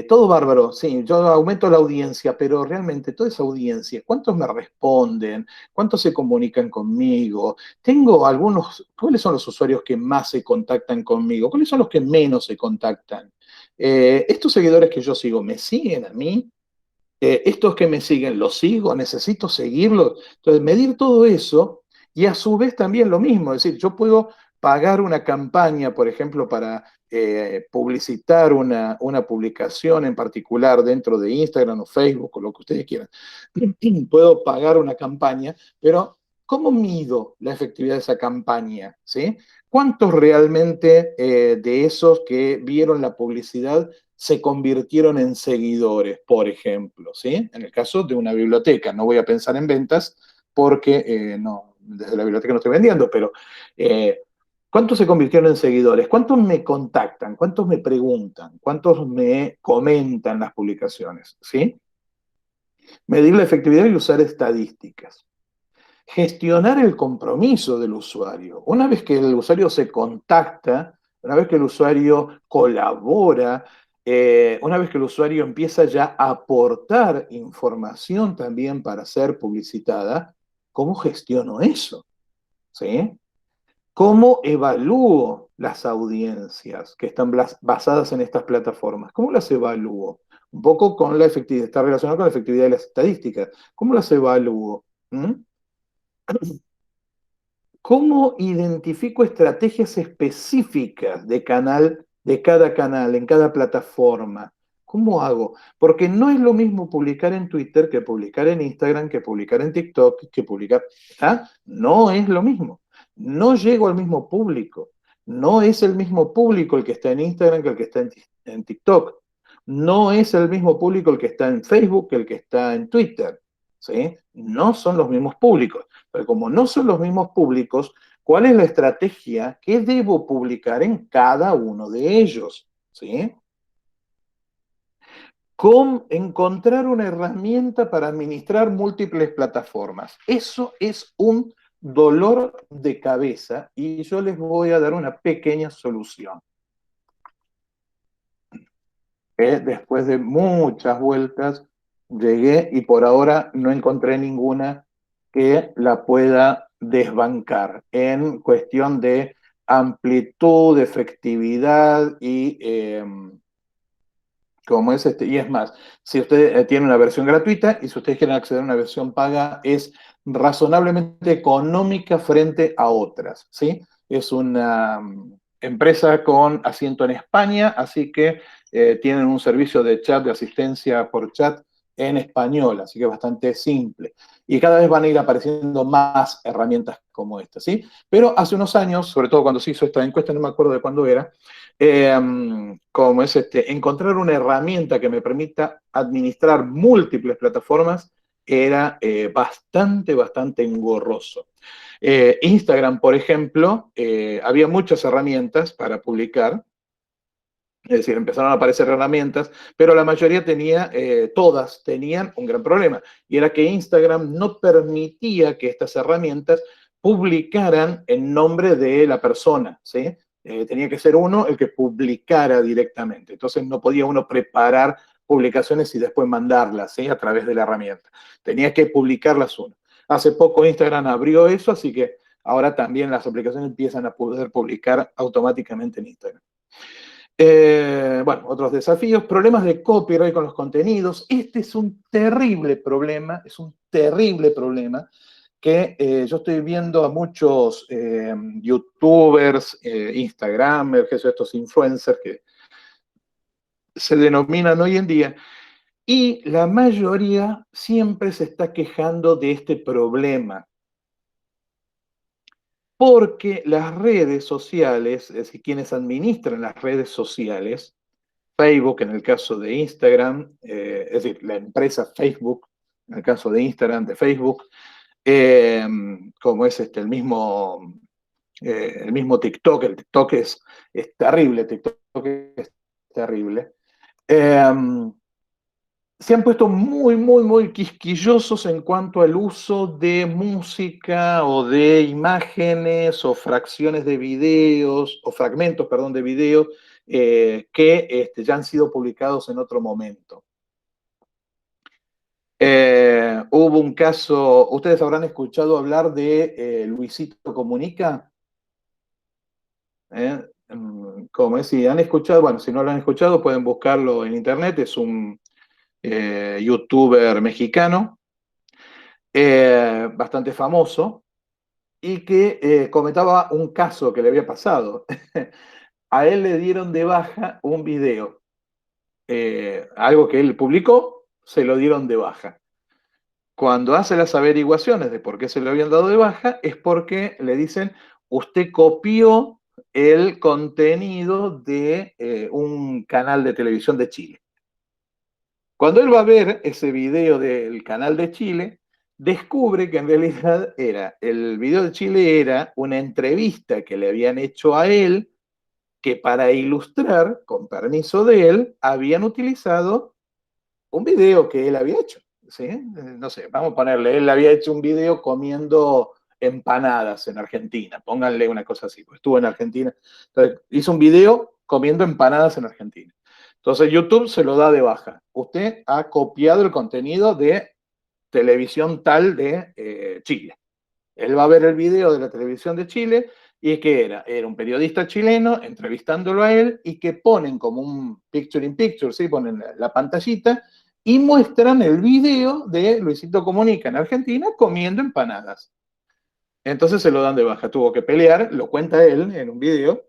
Todo bárbaro, sí, yo aumento la audiencia, pero realmente toda esa audiencia, ¿cuántos me responden? ¿Cuántos se comunican conmigo? ¿Cuáles son los usuarios que más se contactan conmigo? ¿Cuáles son los que menos se contactan? ¿Estos seguidores que yo sigo me siguen a mí? Estos que me siguen, ¿los sigo? ¿Necesito seguirlos? Entonces, medir todo eso y a su vez también lo mismo, es decir, yo puedo pagar una campaña, por ejemplo, para publicitar una publicación en particular dentro de Instagram o Facebook o lo que ustedes quieran. Puedo pagar una campaña, pero ¿cómo mido la efectividad de esa campaña? ¿Sí? ¿Cuántos realmente de esos que vieron la publicidad se convirtieron en seguidores, por ejemplo, ¿sí? En el caso de una biblioteca, no voy a pensar en ventas porque desde la biblioteca no estoy vendiendo, pero ¿cuántos se convirtieron en seguidores? ¿Cuántos me contactan? ¿Cuántos me preguntan? ¿Cuántos me comentan las publicaciones? ¿Sí? Medir la efectividad y usar estadísticas. Gestionar el compromiso del usuario. Una vez que el usuario se contacta, una vez que el usuario colabora, una vez que el usuario empieza ya a aportar información también para ser publicitada, ¿cómo gestiono eso? ¿Sí? ¿Cómo evalúo las audiencias que están basadas en estas plataformas? ¿Cómo las evalúo? Un poco con la efectividad, está relacionado con la efectividad de las estadísticas. ¿Cómo las evalúo? ¿Mm? ¿Cómo identifico estrategias específicas de canal, de cada canal, en cada plataforma? ¿Cómo hago? Porque no es lo mismo publicar en Twitter que publicar en Instagram, que publicar en TikTok, que publicar. ¿Ah? No es lo mismo. No llego al mismo público. No es el mismo público el que está en Instagram que el que está en TikTok. No es el mismo público el que está en Facebook que el que está en Twitter. ¿Sí? No son los mismos públicos. Pero como no son los mismos públicos, ¿cuál es la estrategia que debo publicar en cada uno de ellos? ¿Sí? Con encontrar una herramienta para administrar múltiples plataformas. Eso es un dolor de cabeza y yo les voy a dar una pequeña solución. Después de muchas vueltas llegué y por ahora no encontré ninguna que la pueda desbancar en cuestión de amplitud, efectividad y es más, si usted tiene una versión gratuita y si ustedes quieren acceder a una versión paga, es razonablemente económica frente a otras, ¿sí? Es una empresa con asiento en España, así que tienen un servicio de chat, de asistencia por chat en español, así que es bastante simple. Y cada vez van a ir apareciendo más herramientas como esta, ¿sí? Pero hace unos años, sobre todo cuando se hizo esta encuesta, no me acuerdo de cuándo era, como es encontrar una herramienta que me permita administrar múltiples plataformas era bastante engorroso. Instagram, por ejemplo, había muchas herramientas para publicar, es decir, empezaron a aparecer herramientas, pero la mayoría todas tenían un gran problema, y era que Instagram no permitía que estas herramientas publicaran en nombre de la persona, ¿sí? Tenía que ser uno el que publicara directamente. Entonces no podía uno preparar publicaciones y después mandarlas, ¿sí? A través de la herramienta. Tenía que publicarlas uno. Hace poco Instagram abrió eso, así que ahora también las aplicaciones empiezan a poder publicar automáticamente en Instagram. Bueno, otros desafíos, problemas de copyright con los contenidos. Este es un terrible problema, que yo estoy viendo a muchos youtubers, instagramers, estos influencers que se denominan hoy en día, y la mayoría siempre se está quejando de este problema. Porque las redes sociales, es decir, quienes administran las redes sociales, Facebook en el caso de Instagram, es decir, la empresa Facebook en el caso de Instagram, de Facebook, como es el mismo TikTok, el TikTok es terrible, TikTok es terrible. Se han puesto muy quisquillosos en cuanto al uso de música o de imágenes o fracciones de videos, o fragmentos, perdón, de videos que ya han sido publicados en otro momento. Hubo un caso, ustedes habrán escuchado hablar de Luisito Comunica. Como es, si han escuchado, bueno, si no lo han escuchado, pueden buscarlo en internet, es un youtuber mexicano, bastante famoso, y que comentaba un caso que le había pasado. A él le dieron de baja un video, algo que él publicó, se lo dieron de baja. Cuando hace las averiguaciones de por qué se lo habían dado de baja, es porque le dicen, usted copió el contenido de un canal de televisión de Chile. Cuando él va a ver ese video del canal de Chile, descubre que en realidad el video de Chile era una entrevista que le habían hecho a él, que para ilustrar, con permiso de él, habían utilizado un video que él había hecho. ¿Sí? No sé, vamos a ponerle, él había hecho un video comiendo empanadas en Argentina, pónganle una cosa así, pues estuvo en Argentina, entonces hizo un video comiendo empanadas en Argentina. Entonces YouTube se lo da de baja. Usted ha copiado el contenido de televisión tal de Chile. Él va a ver el video de la televisión de Chile y que era un periodista chileno entrevistándolo a él y que ponen como un picture in picture, ¿sí? Ponen la pantallita y muestran el video de Luisito Comunica en Argentina comiendo empanadas. Entonces se lo dan de baja. Tuvo que pelear, lo cuenta él en un video,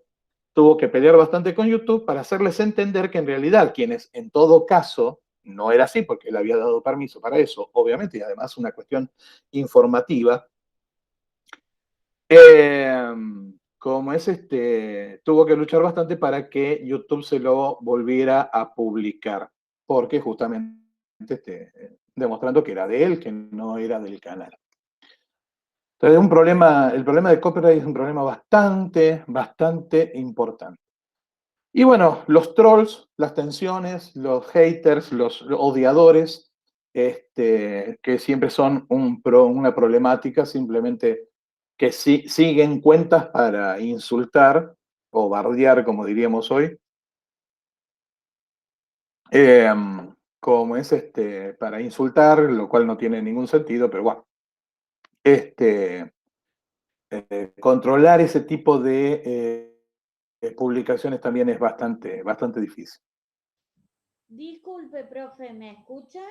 tuvo que pelear bastante con YouTube para hacerles entender que en realidad quienes en todo caso no era así porque él había dado permiso para eso, obviamente, y además una cuestión informativa, eh, como es tuvo que luchar bastante para que YouTube se lo volviera a publicar, porque justamente demostrando que era de él, que no era del canal. Entonces, el problema de copyright es un problema bastante importante. Y bueno, los trolls, las tensiones, los haters, los odiadores, que siempre son una problemática, simplemente que siguen cuentas para insultar o bardear, como diríamos hoy, eh, como es para insultar, lo cual no tiene ningún sentido, pero bueno, controlar ese tipo de publicaciones también es bastante difícil. Disculpe, profe, ¿me escuchan?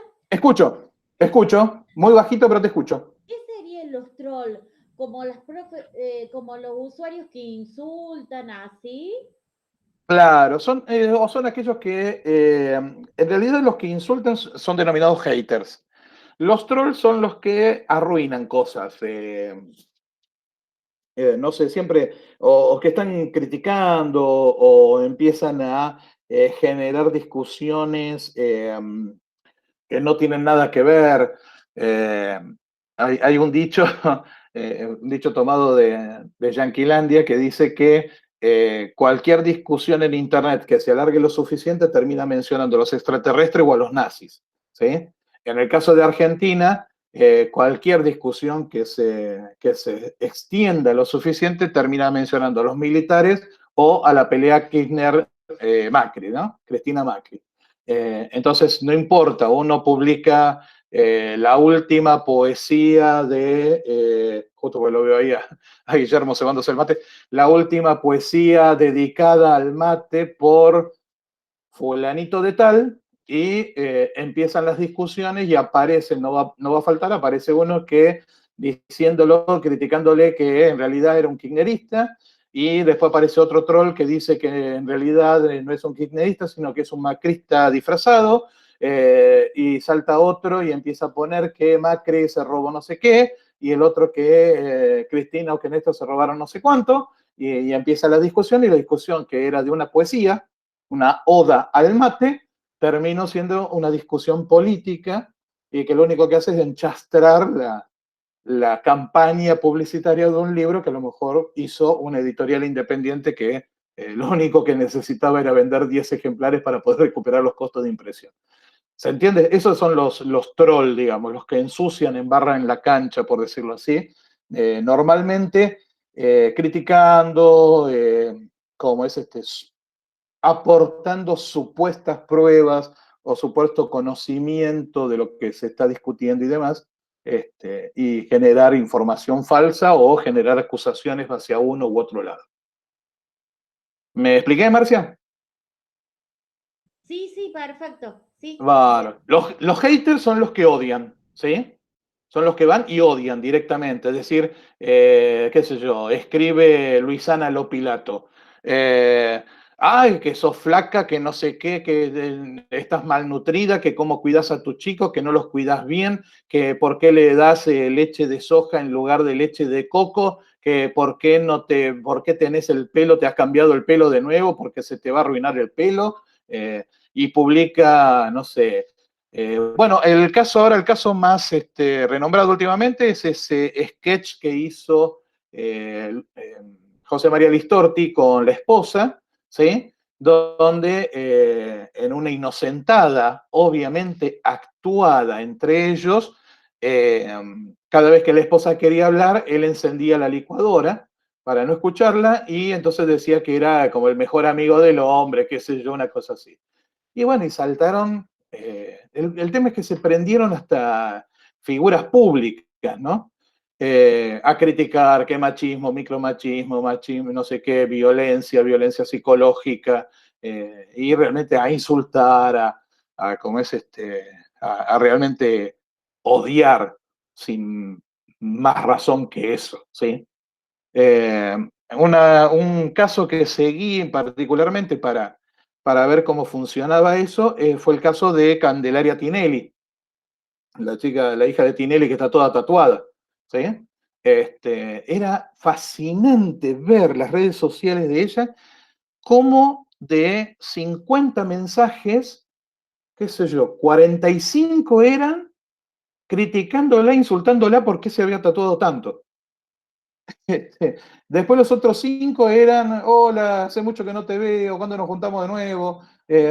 Escucho, muy bajito, pero te escucho. ¿Qué serían los trolls? Como los usuarios que insultan así. Claro, son aquellos que, en realidad los que insultan son denominados haters. Los trolls son los que arruinan cosas, no sé, siempre, o que están criticando o empiezan a generar discusiones que no tienen nada que ver. Eh, hay un dicho, un dicho tomado de Yanquilandia que dice que cualquier discusión en Internet que se alargue lo suficiente termina mencionando a los extraterrestres o a los nazis. ¿Sí? En el caso de Argentina, cualquier discusión que se extienda lo suficiente termina mencionando a los militares o a la pelea Kirchner-Macri, ¿no? Cristina Macri. Entonces, no importa, uno publica la última poesía justo porque lo veo ahí a Guillermo cebándose el mate, la última poesía dedicada al mate por fulanito de tal, y empiezan las discusiones y aparece, no va a faltar, aparece uno que diciéndolo, criticándole que en realidad era un kirchnerista, y después aparece otro troll que dice que en realidad no es un kirchnerista, sino que es un macrista disfrazado, y salta otro y empieza a poner que Macri se robó no sé qué, y el otro que Cristina o que Néstor se robaron no sé cuánto, y empieza la discusión, y la discusión que era de una poesía, una oda al mate, terminó siendo una discusión política y que lo único que hace es enchastrar la campaña publicitaria de un libro que a lo mejor hizo una editorial independiente que lo único que necesitaba era vender 10 ejemplares para poder recuperar los costos de impresión. ¿Se entiende? Esos son los trolls, digamos, los que ensucian, embarran en la cancha, por decirlo así, normalmente criticando, como es aportando supuestas pruebas o supuesto conocimiento de lo que se está discutiendo y demás, y generar información falsa o generar acusaciones hacia uno u otro lado. ¿Me expliqué, Marcia? Sí, sí, perfecto. Sí. Claro. Los haters son los que odian, ¿sí? Son los que van y odian directamente. Es decir, qué sé yo, escribe Luisana Lopilato. Ay, que sos flaca, que no sé qué, que estás malnutrida, que cómo cuidas a tus chicos, que no los cuidas bien, que por qué le das leche de soja en lugar de leche de coco, que por qué tenés el pelo, te has cambiado el pelo de nuevo, porque se te va a arruinar el pelo. Y publica, no sé, Bueno, el caso más renombrado últimamente es ese sketch que hizo José María Listorti con la esposa, ¿sí? Donde en una inocentada, obviamente actuada entre ellos, cada vez que la esposa quería hablar, él encendía la licuadora para no escucharla y entonces decía que era como el mejor amigo del hombre, qué sé yo, una cosa así. Y bueno, y saltaron, el tema es que se prendieron hasta figuras públicas, ¿no? A criticar qué machismo, micromachismo, machismo, no sé qué, violencia, violencia psicológica, y realmente a insultar, ¿cómo es a realmente odiar sin más razón que eso, ¿sí? Eh, un caso que seguí particularmente para ver cómo funcionaba eso fue el caso de Candelaria Tinelli, la chica, la hija de Tinelli que está toda tatuada. ¿Sí? Era fascinante ver las redes sociales de ella, como de 50 mensajes, qué sé yo, 45 eran criticándola, insultándola por qué se había tatuado tanto. Después los otros 5 eran, hola, hace mucho que no te veo, ¿cuándo nos juntamos de nuevo?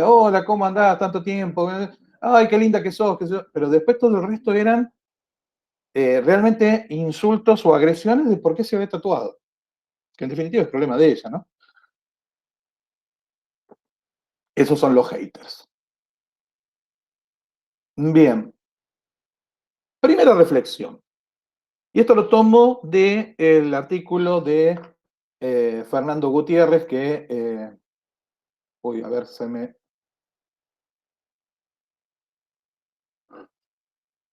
Hola, ¿cómo andás? Tanto tiempo. Ay, qué linda que sos. Pero después todo el resto eran realmente insultos o agresiones de por qué se había tatuado. Que en definitiva es problema de ella, ¿no? Esos son los haters. Bien, primera reflexión. Y esto lo tomo del artículo de Fernando Gutiérrez que, uy, a ver,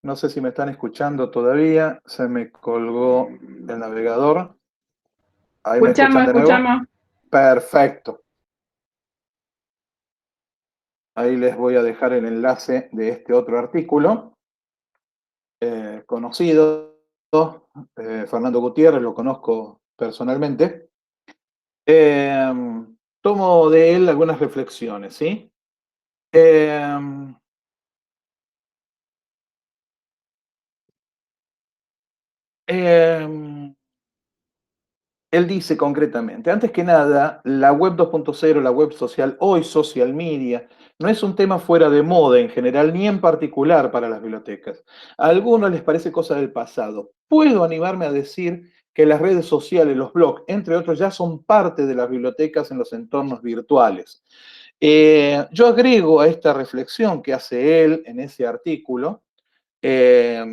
no sé si me están escuchando todavía, se me colgó el navegador. ¿Ahí me escuchan Escuchamos, de nuevo? escuchamos. Perfecto. Ahí les voy a dejar el enlace de este otro artículo conocido. Fernando Gutiérrez, lo conozco personalmente. Eh, Tomo de él algunas reflexiones, ¿sí? Eh, eh, Él dice concretamente, antes que nada, la web 2.0, la web social, hoy social media, no es un tema fuera de moda en general, ni en particular para las bibliotecas. A algunos les parece cosa del pasado. Puedo animarme a decir que las redes sociales, los blogs, entre otros, ya son parte de las bibliotecas en los entornos virtuales. Yo agrego a esta reflexión que hace él en ese artículo, eh,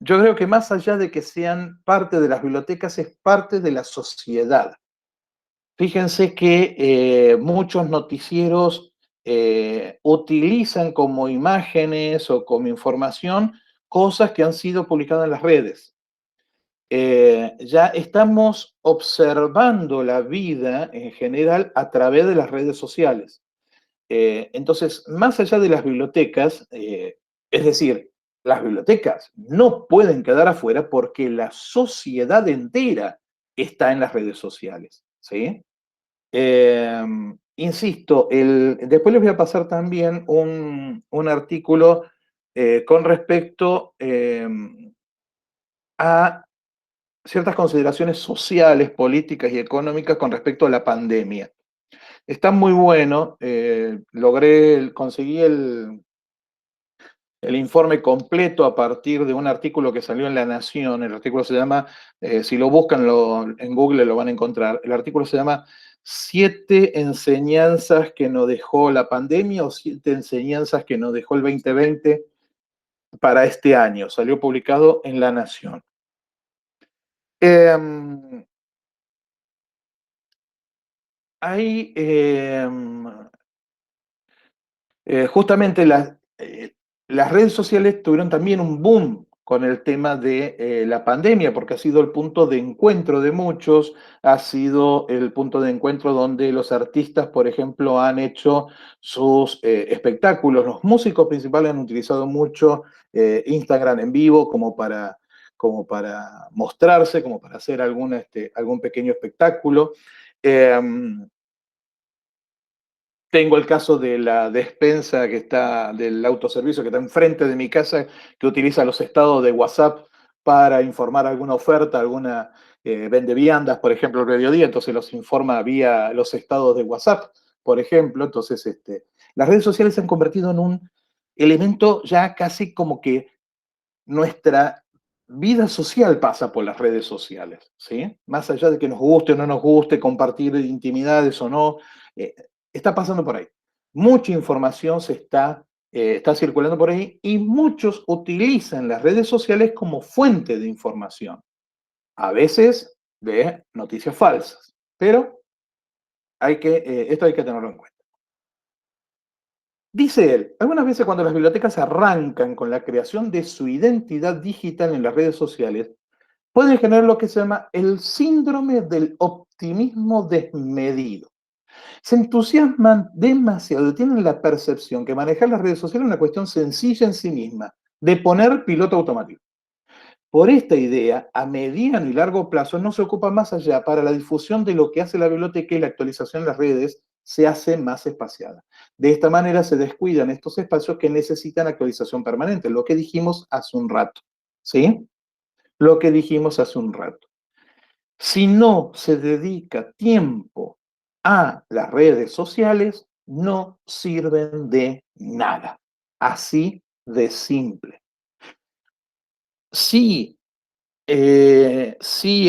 yo creo que más allá de que sean parte de las bibliotecas, es parte de la sociedad. Fíjense que muchos noticieros utilizan como imágenes o como información cosas que han sido publicadas en las redes. Ya estamos observando la vida en general a través de las redes sociales. Entonces, más allá de las bibliotecas, es decir, las bibliotecas no pueden quedar afuera porque la sociedad entera está en las redes sociales, ¿sí? Insisto, después les voy a pasar también un artículo con respecto a ciertas consideraciones sociales, políticas y económicas con respecto a la pandemia. Está muy bueno, conseguí el informe completo a partir de un artículo que salió en La Nación. El artículo se llama, si lo buscan en Google lo van a encontrar, el artículo se llama 7 enseñanzas que nos dejó la pandemia o 7 enseñanzas que nos dejó el 2020 para este año. Salió publicado en La Nación. Hay justamente las redes sociales tuvieron también un boom con el tema de la pandemia, porque ha sido el punto de encuentro de muchos, ha sido el punto de encuentro donde los artistas, por ejemplo, han hecho sus espectáculos. Los músicos principales han utilizado mucho Instagram en vivo como para mostrarse, como para hacer algún pequeño espectáculo. Tengo el caso de la despensa que está, del autoservicio que está enfrente de mi casa, que utiliza los estados de WhatsApp para informar alguna oferta, alguna vende viandas, por ejemplo, el mediodía, entonces los informa vía los estados de WhatsApp, por ejemplo. Entonces, las redes sociales se han convertido en un elemento ya casi como que nuestra vida social pasa por las redes sociales, ¿sí? Más allá de que nos guste o no nos guste, compartir intimidades o no, eh, está pasando por ahí. Mucha información está circulando por ahí y muchos utilizan las redes sociales como fuente de información, a veces de noticias falsas, pero esto hay que tenerlo en cuenta. Dice él, algunas veces cuando las bibliotecas arrancan con la creación de su identidad digital en las redes sociales, pueden generar lo que se llama el síndrome del optimismo desmedido. Se entusiasman demasiado, tienen la percepción que manejar las redes sociales es una cuestión sencilla en sí misma, de poner piloto automático. Por esta idea, a mediano y largo plazo no se ocupa más allá para la difusión de lo que hace la biblioteca y la actualización en las redes se hace más espaciada. De esta manera se descuidan estos espacios que necesitan actualización permanente, lo que dijimos hace un rato, ¿sí? Lo que dijimos hace un rato. Si no se dedica tiempo a las redes sociales, no sirven de nada. Así de simple. Si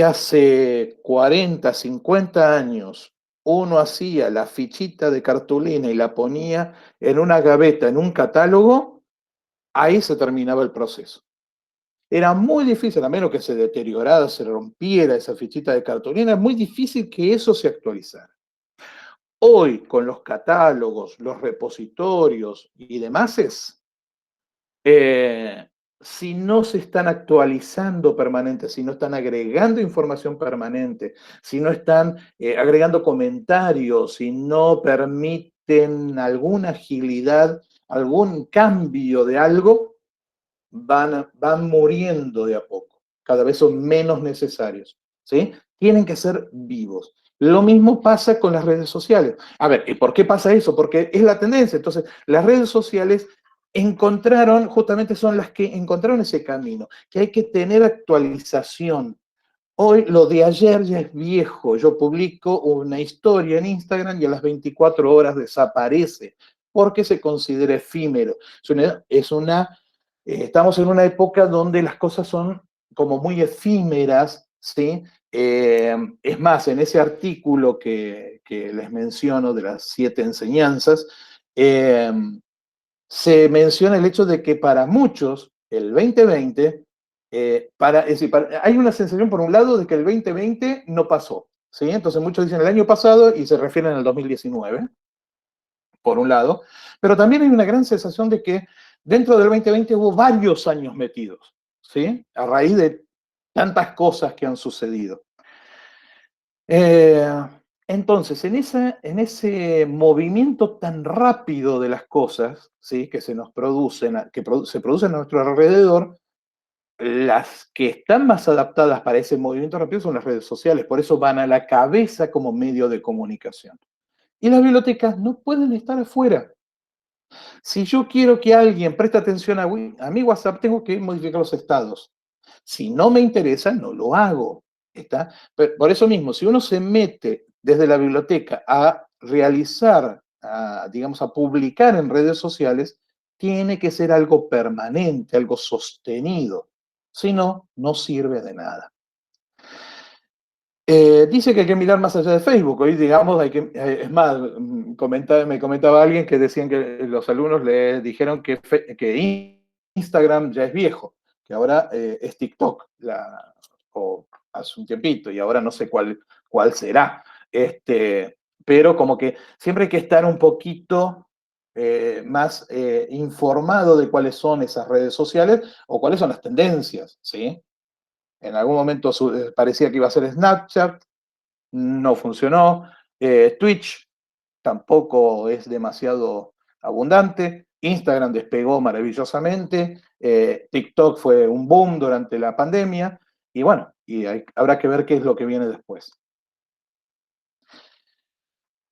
hace 40, 50 años uno hacía la fichita de cartulina y la ponía en una gaveta, en un catálogo, ahí se terminaba el proceso. Era muy difícil, a menos que se deteriorara, se rompiera esa fichita de cartulina, es muy difícil que eso se actualizara. Hoy, con los catálogos, los repositorios y demás, si no se están actualizando permanente, si no están agregando información permanente, si no están agregando comentarios, si no permiten alguna agilidad, algún cambio de algo, van muriendo de a poco, cada vez son menos necesarios, ¿sí? Tienen que ser vivos. Lo mismo pasa con las redes sociales. A ver, ¿y por qué pasa eso? Porque es la tendencia. Entonces, las redes sociales justamente son las que encontraron ese camino, que hay que tener actualización. Hoy lo de ayer ya es viejo. Yo publico una historia en Instagram y a las 24 horas desaparece porque se considera efímero. Estamos en una época donde las cosas son como muy efímeras, ¿sí? Es más, en ese artículo que les menciono de las 7 enseñanzas, eh, se menciona el hecho de que para muchos el 2020, hay una sensación por un lado de que el 2020 no pasó, ¿sí? Entonces muchos dicen el año pasado y se refieren al 2019, por un lado, pero también hay una gran sensación de que dentro del 2020 hubo varios años metidos, ¿sí? A raíz de tantas cosas que han sucedido. Entonces, en ese movimiento tan rápido de las cosas, ¿sí? Que se nos producen, se producen a nuestro alrededor, las que están más adaptadas para ese movimiento rápido son las redes sociales, por eso van a la cabeza como medio de comunicación. Y las bibliotecas no pueden estar afuera. Si yo quiero que alguien preste atención a mi WhatsApp, tengo que modificar los estados. Si no me interesa, no lo hago. ¿Está? Pero por eso mismo, si uno se mete desde la biblioteca a realizar, digamos, a publicar en redes sociales, tiene que ser algo permanente, algo sostenido. Si no, no sirve de nada. Dice que hay que mirar más allá de Facebook. Hoy, digamos, es más, me comentaba alguien que decían que los alumnos le dijeron que Instagram ya es viejo, que ahora es TikTok, o hace un tiempito, y ahora no sé cuál será. Pero como que siempre hay que estar un poquito más informado de cuáles son esas redes sociales o cuáles son las tendencias, ¿sí? En algún momento parecía que iba a ser Snapchat, no funcionó. Twitch tampoco es demasiado abundante. Instagram despegó maravillosamente. TikTok fue un boom durante la pandemia. Y bueno, habrá que ver qué es lo que viene después.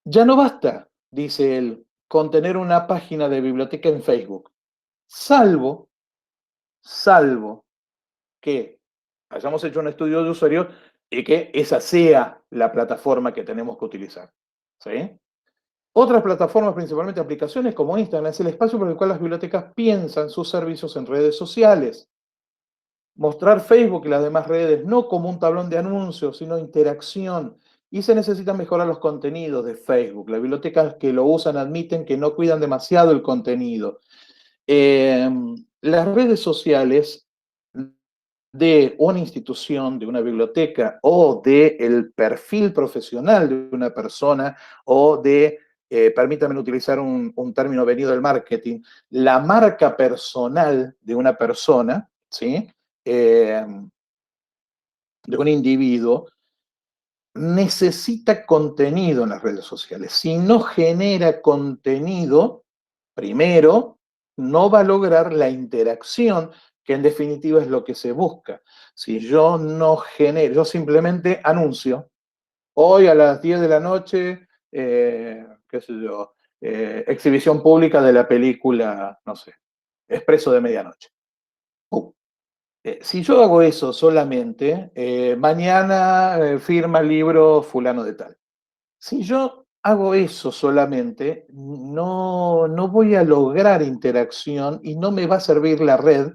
Ya no basta dice él, con tener una página de biblioteca en Facebook, salvo que hayamos hecho un estudio de usuario y que esa sea la plataforma que tenemos que utilizar. ¿Sí? Otras plataformas, principalmente aplicaciones como Instagram, es el espacio por el cual las bibliotecas piensan sus servicios en redes sociales. Mostrar Facebook y las demás redes no como un tablón de anuncios, sino interacción. Y se necesitan mejorar los contenidos de Facebook. Las bibliotecas que lo usan admiten que no cuidan demasiado el contenido. Las redes sociales de una institución, de una biblioteca o del perfil profesional de una persona o de, permítanme utilizar un término venido del marketing, la marca personal de una persona, ¿sí? De un individuo, necesita contenido en las redes sociales. Si no genera contenido, primero, no va a lograr la interacción, que en definitiva es lo que se busca. Si yo no genero, yo simplemente anuncio, hoy a las 10 de la noche, qué sé yo, exhibición pública de la película, no sé, Expreso de Medianoche. Si yo hago eso solamente, mañana firma el libro fulano de tal. Si yo hago eso solamente, no voy a lograr interacción y no me va a servir la red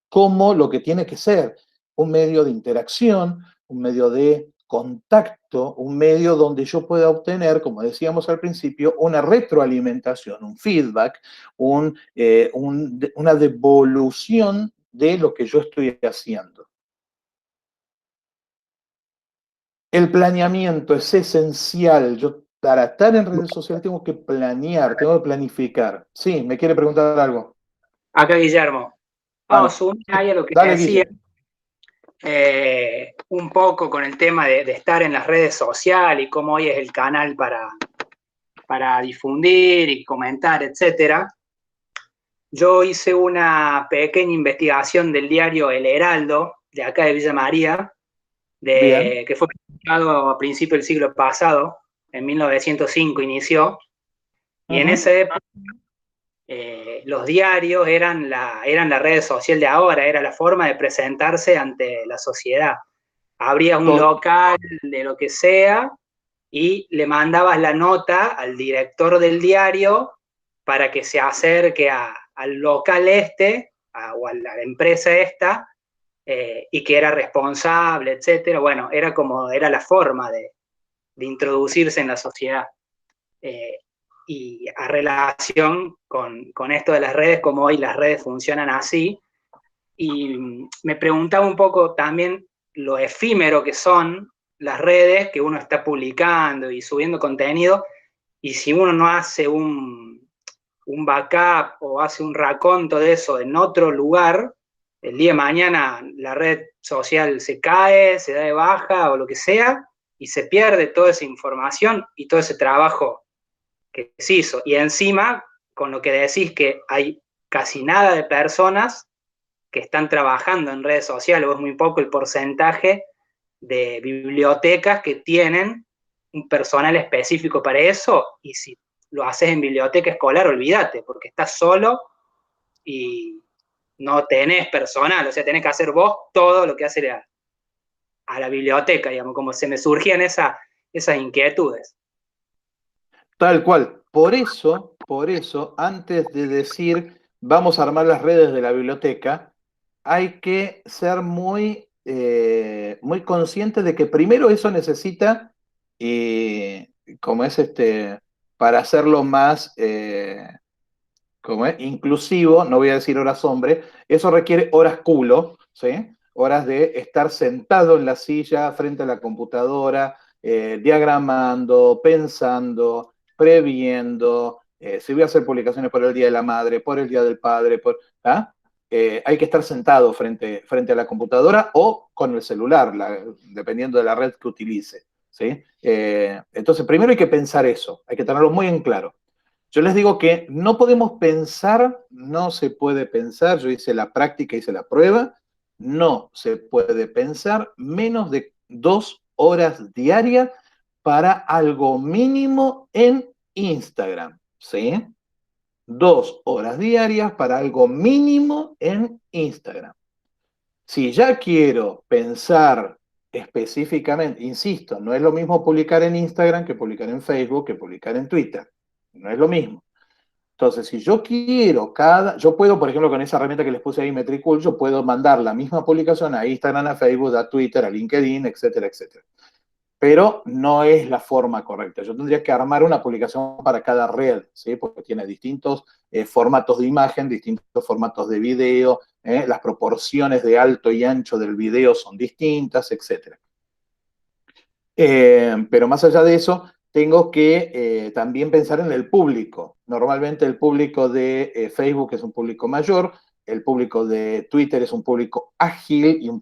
como lo que tiene que ser, un medio de interacción, un medio de contacto, un medio donde yo pueda obtener, como decíamos al principio, una retroalimentación, un feedback, una devolución de lo que yo estoy haciendo. El planeamiento es esencial. Yo, para estar en redes sociales, tengo que planear, tengo que planificar. Sí, ¿me quiere preguntar algo? Acá Guillermo. Vamos a unir ahí a lo que Dale, decía, Guille. un poco con el tema de estar en las redes sociales y cómo hoy es el canal para difundir y comentar, etcétera. Yo hice una pequeña investigación del diario El Heraldo, de acá de Villa María, Bien. que fue publicado a principios del siglo pasado, en 1905 inició, y en esa época los diarios eran la red social de ahora, era la forma de presentarse ante la sociedad. Abrías un local de lo que sea y le mandabas la nota al director del diario para que se acerque al local o a la empresa esta, y que era responsable, etcétera. Bueno, era la forma de introducirse en la sociedad. Y a relación con esto de las redes, como hoy las redes funcionan así, y me preguntaba un poco también lo efímero que son las redes, que uno está publicando y subiendo contenido, y si uno no hace un backup o hace un raconto de eso en otro lugar, el día de mañana la red social se cae, se da de baja o lo que sea, y se pierde toda esa información y todo ese trabajo que se hizo. Y encima, con lo que decís que hay casi nada de personas que están trabajando en redes sociales, o es muy poco el porcentaje de bibliotecas que tienen un personal específico para eso, y si lo haces en biblioteca escolar, olvídate, porque estás solo y no tenés personal, o sea, tenés que hacer vos todo lo que hace a la biblioteca, digamos, como se me surgían esas inquietudes. Tal cual. Por eso, antes de decir vamos a armar las redes de la biblioteca, hay que ser muy consciente de que primero eso necesita, como es para hacerlo más como es, inclusivo, no voy a decir horas hombre, eso requiere horas culo, ¿sí? Horas de estar sentado en la silla frente a la computadora, diagramando, pensando, previendo, si voy a hacer publicaciones por el Día de la Madre, por el Día del Padre, ¿ah? Hay que estar sentado frente a la computadora o con el celular, dependiendo de la red que utilice, ¿sí? Entonces, primero hay que pensar eso, hay que tenerlo muy en claro. Yo les digo que no podemos pensar, no se puede pensar, yo hice la práctica, hice la prueba, no se puede pensar menos de 2 horas diarias para algo mínimo en Instagram, ¿sí? 2 horas diarias para algo mínimo en Instagram. Si ya quiero pensar específicamente, insisto, no es lo mismo publicar en Instagram que publicar en Facebook, que publicar en Twitter. No es lo mismo. Entonces, si yo quiero yo puedo, por ejemplo, con esa herramienta que les puse ahí, Metricool, yo puedo mandar la misma publicación a Instagram, a Facebook, a Twitter, a LinkedIn, etcétera, etcétera. Pero no es la forma correcta. Yo tendría que armar una publicación para cada red, ¿sí? Porque tiene distintos formatos de imagen, distintos formatos de video, las proporciones de alto y ancho del video son distintas, etc. Pero más allá de eso, tengo que también pensar en el público. Normalmente el público de Facebook es un público mayor, el público de Twitter es un público ágil y un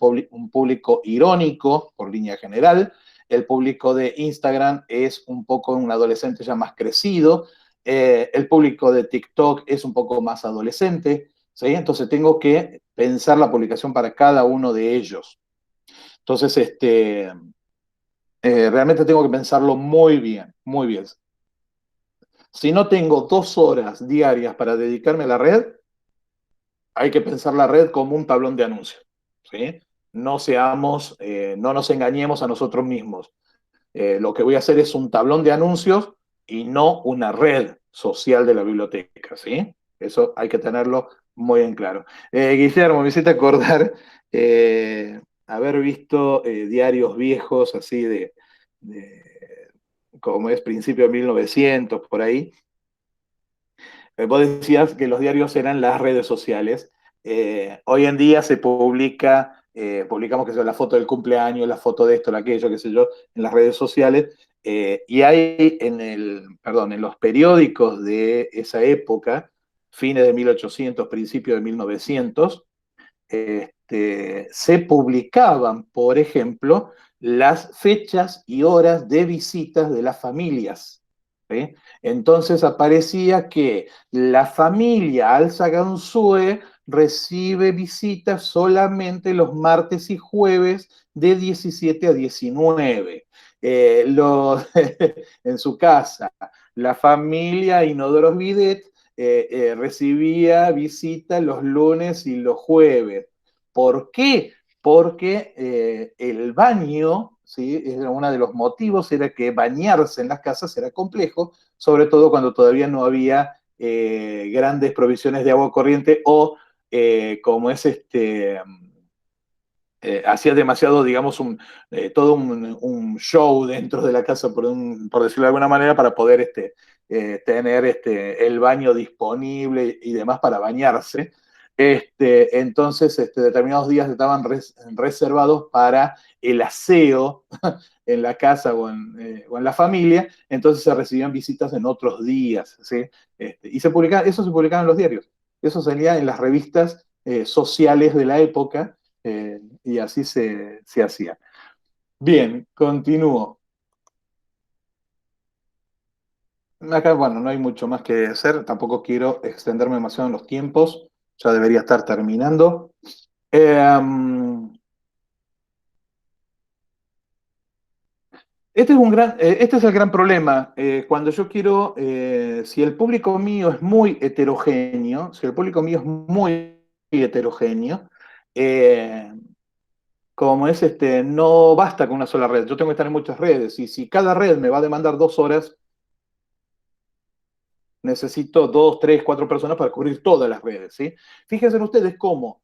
público irónico por línea general. El público de Instagram es un poco un adolescente ya más crecido. El público de TikTok es un poco más adolescente, ¿sí? Entonces tengo que pensar la publicación para cada uno de ellos. Entonces, realmente tengo que pensarlo muy bien, muy bien. Si no tengo 2 horas diarias para dedicarme a la red, hay que pensar la red como un tablón de anuncios, ¿sí? No no nos engañemos a nosotros mismos. Lo que voy a hacer es un tablón de anuncios y no una red social de la biblioteca, ¿sí? Eso hay que tenerlo muy en claro. Guillermo, me hiciste acordar haber visto diarios viejos así como es principio de 1900, por ahí. Vos decías que los diarios eran las redes sociales. Hoy en día se publicamos que sea la foto del cumpleaños, la foto de esto, de aquello, qué sé yo, en las redes sociales. Y hay en los periódicos de esa época, fines de 1800, principios de 1900, se publicaban, por ejemplo, las fechas y horas de visitas de las familias, ¿sí? Entonces aparecía que la familia Alzaganzue recibe visitas solamente los martes y jueves de 17 a 19. En su casa, la familia Inodoros Bidet recibía visitas los lunes y los jueves. ¿Por qué? Porque el baño, ¿sí? Era uno de los motivos, era que bañarse en las casas era complejo, sobre todo cuando todavía no había grandes provisiones de agua corriente o como es hacía demasiado, digamos, todo un show dentro de la casa, por decirlo de alguna manera, para poder tener el baño disponible y demás para bañarse. Entonces, determinados días estaban reservados para el aseo en la casa o en la familia, entonces se recibían visitas en otros días, ¿sí? Y eso se publicaba en los diarios, eso salía en las revistas sociales de la época, y así se hacía. Bien, continúo. Acá, bueno, no hay mucho más que hacer, tampoco quiero extenderme demasiado en los tiempos, ya debería estar terminando. Este es el gran problema. Cuando yo quiero, si el público mío es muy heterogéneo, eh, como es no basta con una sola red. Yo tengo que estar en muchas redes. Y si cada red me va a demandar 2 horas, necesito 2, 3, 4 personas para cubrir todas las redes, ¿sí? Fíjense ustedes cómo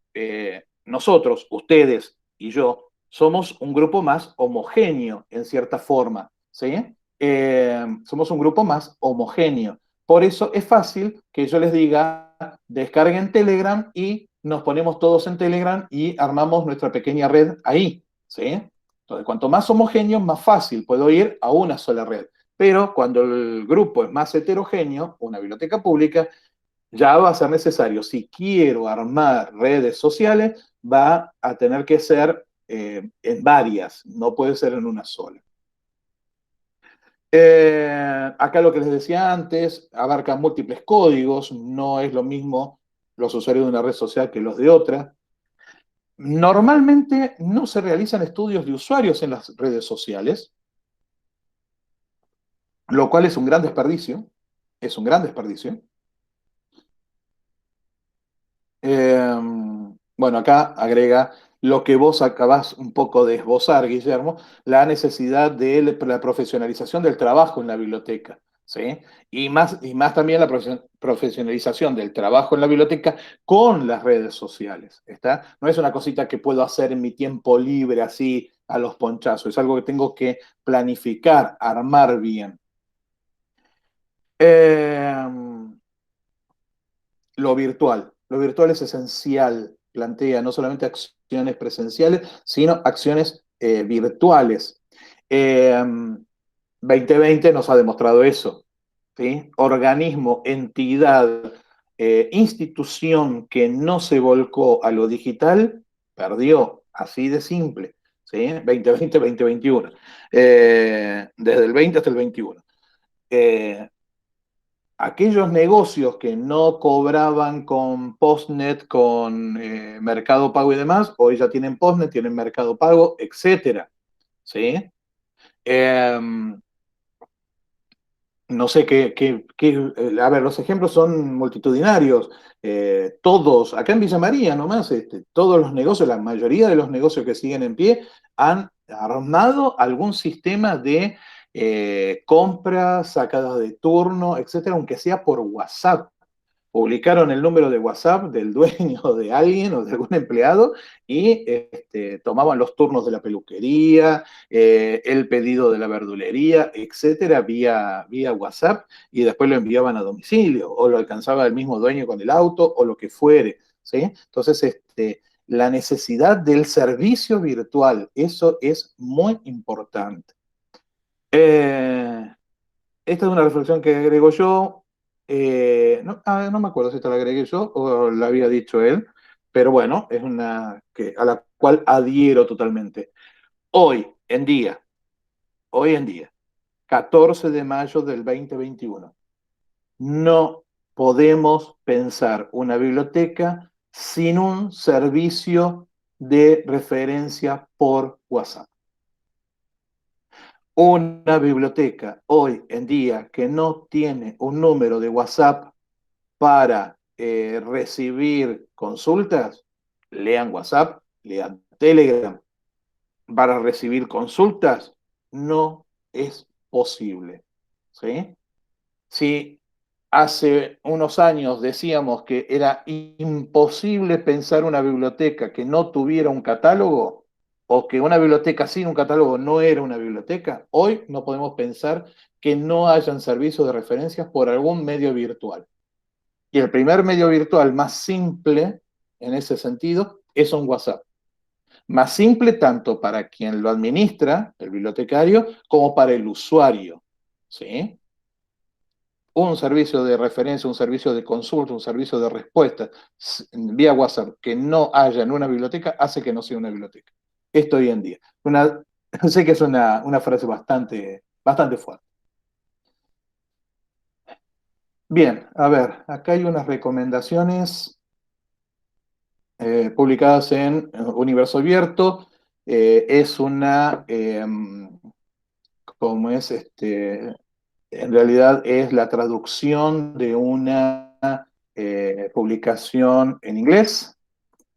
nosotros, ustedes y yo, somos un grupo más homogéneo en cierta forma, ¿sí? Somos un grupo más homogéneo. Por eso es fácil que yo les diga, descarguen Telegram y nos ponemos todos en Telegram y armamos nuestra pequeña red ahí, ¿sí? Entonces, cuanto más homogéneo, más fácil puedo ir a una sola red. Pero cuando el grupo es más heterogéneo, una biblioteca pública, ya va a ser necesario, si quiero armar redes sociales, va a tener que ser en varias, no puede ser en una sola. Acá lo que les decía antes, abarca múltiples códigos, no es lo mismo los usuarios de una red social que los de otra. Normalmente no se realizan estudios de usuarios en las redes sociales, lo cual es un gran desperdicio, Es un gran desperdicio. Bueno, acá agrega lo que vos acabás un poco de esbozar, Guillermo, la necesidad de la profesionalización del trabajo en la biblioteca, ¿sí? Y más también la profesionalización del trabajo en la biblioteca con las redes sociales, ¿está? No es una cosita que puedo hacer en mi tiempo libre así a los ponchazos, es algo que tengo que planificar, armar bien. Eh, lo virtual es esencial, plantea no solamente acciones presenciales, sino acciones virtuales. 2020 nos ha demostrado eso, ¿sí? Organismo, entidad, institución que no se volcó a lo digital, perdió, así de simple, ¿sí? 2020, 2021. Desde el 20 hasta el 21. Eh, Aquellos negocios que no cobraban con Postnet, con Mercado Pago y demás, hoy ya tienen Postnet, tienen Mercado Pago, etcétera, ¿sí? Eh, no sé a ver, los ejemplos son multitudinarios. Todos, acá en Villa María nomás, todos los negocios, la mayoría de los negocios que siguen en pie han armado algún sistema de compra, sacada de turno, etcétera, aunque sea por WhatsApp. Publicaron el número de WhatsApp del dueño de alguien o de algún empleado y tomaban los turnos de la peluquería, el pedido de la verdulería, etcétera, vía WhatsApp y después lo enviaban a domicilio o lo alcanzaba el mismo dueño con el auto o lo que fuere, ¿sí? Entonces, la necesidad del servicio virtual, eso es muy importante. Eh, Esta es una reflexión que agrego yo. No me acuerdo si esta la agregué yo o la había dicho él, pero bueno, es una a la cual adhiero totalmente. Hoy hoy en día, 14 de mayo del 2021, no podemos pensar una biblioteca sin un servicio de referencia por WhatsApp. Una biblioteca hoy en día que no tiene un número de WhatsApp para recibir consultas, lean WhatsApp, lean Telegram. Para recibir consultas, no es posible, ¿sí? Si hace unos años decíamos que era imposible pensar una biblioteca que no tuviera un catálogo, o que una biblioteca sin un catálogo no era una biblioteca, hoy no podemos pensar que no hayan servicios de referencias por algún medio virtual. Y el primer medio virtual más simple en ese sentido es un WhatsApp. Más simple tanto para quien lo administra, el bibliotecario, como para el usuario, ¿sí? Un servicio de referencia, un servicio de consulta, un servicio de respuesta vía WhatsApp que no haya en una biblioteca hace que no sea una biblioteca. Esto hoy en día. Sé que es una frase bastante fuerte. Bien, a ver, acá hay unas recomendaciones publicadas en Universo Abierto. Es como es en realidad es la traducción de una publicación en inglés.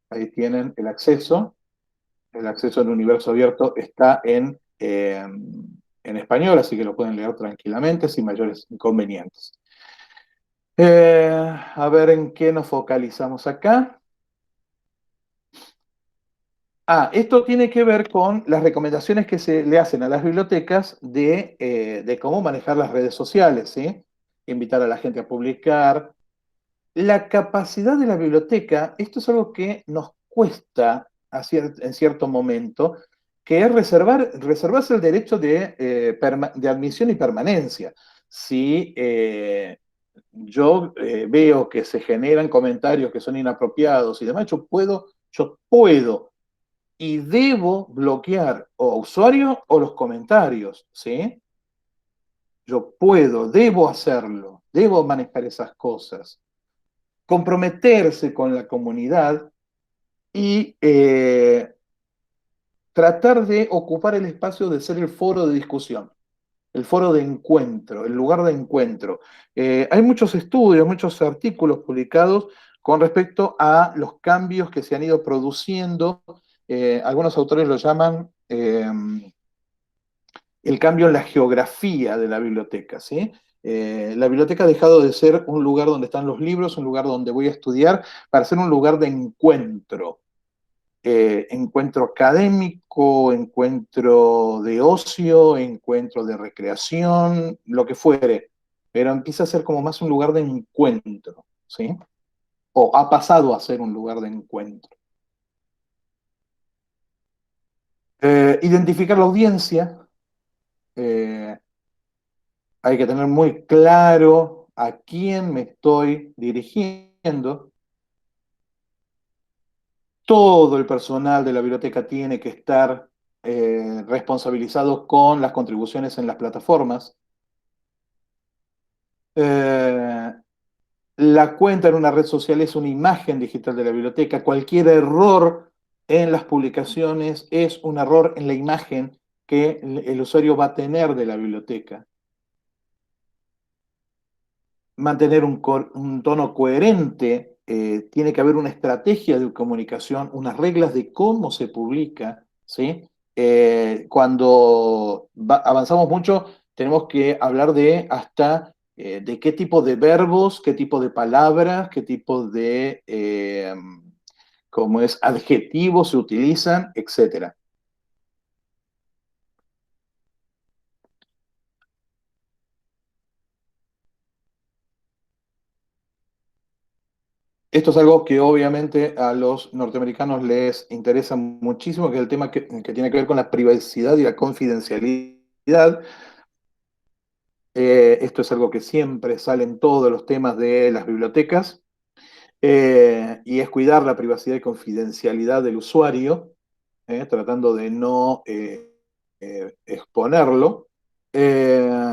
Ahí tienen el acceso. El acceso al Universo Abierto está en español, así que lo pueden leer tranquilamente sin mayores inconvenientes. A ver en qué nos focalizamos acá. Esto tiene que ver con las recomendaciones que se le hacen a las bibliotecas de cómo manejar las redes sociales, ¿sí? Invitar a la gente a publicar. La capacidad de la biblioteca, esto es algo que nos cuesta en cierto momento, que es reservarse el derecho de admisión y permanencia. Si yo veo que se generan comentarios que son inapropiados y demás, yo puedo y debo bloquear o usuario o los comentarios, ¿sí? Yo debo hacerlo, debo manejar esas cosas. Comprometerse con la comunidad y tratar de ocupar el espacio de ser el foro de discusión, el foro de encuentro, el lugar de encuentro. Hay muchos estudios, muchos artículos publicados con respecto a los cambios que se han ido produciendo. Algunos autores lo llaman el cambio en la geografía de la biblioteca, ¿sí? La biblioteca ha dejado de ser un lugar donde están los libros, un lugar donde voy a estudiar, para ser un lugar de encuentro. Encuentro académico, encuentro de ocio, encuentro de recreación, lo que fuere, pero empieza a ser como más un lugar de encuentro, ¿sí? O ha pasado a ser un lugar de encuentro. Identificar la audiencia, eh, hay que tener muy claro a quién me estoy dirigiendo. Todo el personal de la biblioteca tiene que estar responsabilizado con las contribuciones en las plataformas. Eh, la cuenta en una red social es una imagen digital de la biblioteca. Cualquier error en las publicaciones es un error en la imagen que el usuario va a tener de la biblioteca. Mantener un tono coherente, tiene que haber una estrategia de comunicación, unas reglas de cómo se publica, ¿sí? Cuando avanzamos mucho, tenemos que hablar de hasta de qué tipo de verbos, qué tipo de palabras, qué tipo de, cómo es, adjetivos se utilizan, etcétera. Esto es algo que obviamente a los norteamericanos les interesa muchísimo, que es el tema que tiene que ver con la privacidad y la confidencialidad. Esto es algo que siempre sale en todos los temas de las bibliotecas, y es cuidar la privacidad y confidencialidad del usuario, tratando de no exponerlo. Eh,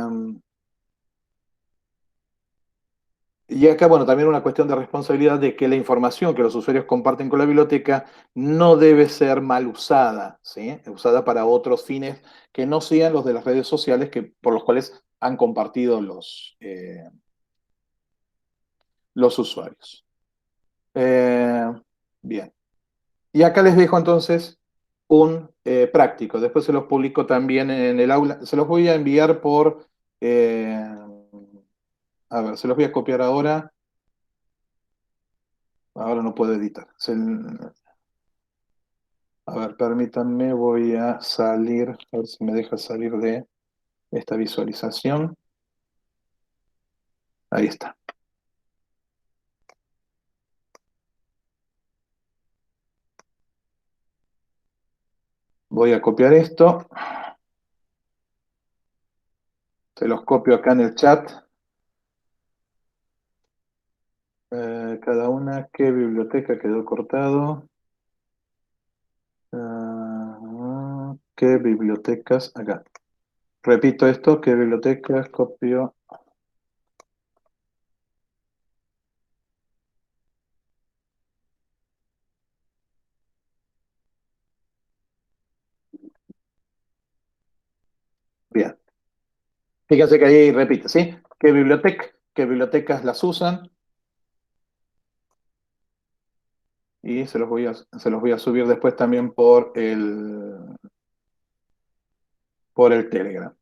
Y acá, bueno, también una cuestión de responsabilidad de que la información que los usuarios comparten con la biblioteca no debe ser mal usada, ¿sí? Usada para otros fines que no sean los de las redes sociales por los cuales han compartido los usuarios. Eh, bien. Y acá les dejo entonces un práctico. Después se los publico también en el aula. Se los voy a enviar a ver, se los voy a copiar ahora. Ahora no puedo editar. A ver, permítanme, voy a salir, a ver si me deja salir de esta visualización. Ahí está. Voy a copiar esto. Se los copio acá en el chat. Cada una, ¿qué biblioteca quedó cortado? ¿Qué bibliotecas? Acá. Repito esto, ¿qué bibliotecas? Copio. Bien. Fíjense que ahí repite, ¿sí? ¿Qué biblioteca? ¿Qué bibliotecas las usan? Y se los voy a subir después también por el Telegram.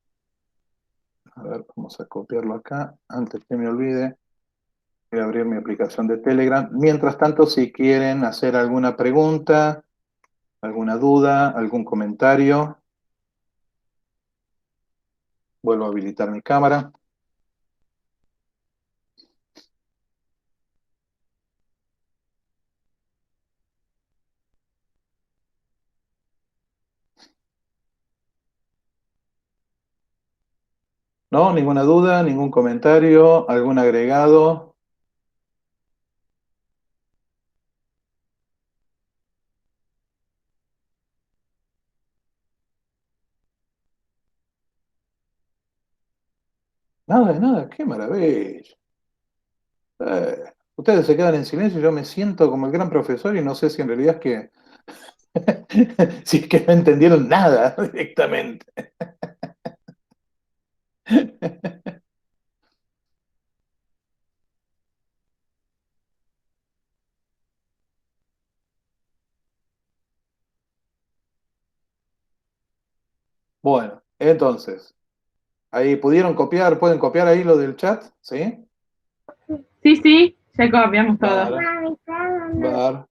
A ver, vamos a copiarlo acá. Antes que me olvide, voy a abrir mi aplicación de Telegram. Mientras tanto, si quieren hacer alguna pregunta, alguna duda, algún comentario, vuelvo a habilitar mi cámara. ¿No? ¿Ninguna duda? ¿Ningún comentario? ¿Algún agregado? Nada de nada, qué maravilla. Ustedes se quedan en silencio, yo me siento como el gran profesor y no sé si en realidad es que si es que no entendieron nada directamente. Bueno, entonces, ahí pueden copiar ahí lo del chat, ¿sí? Sí, sí, ya copiamos todo. Vale.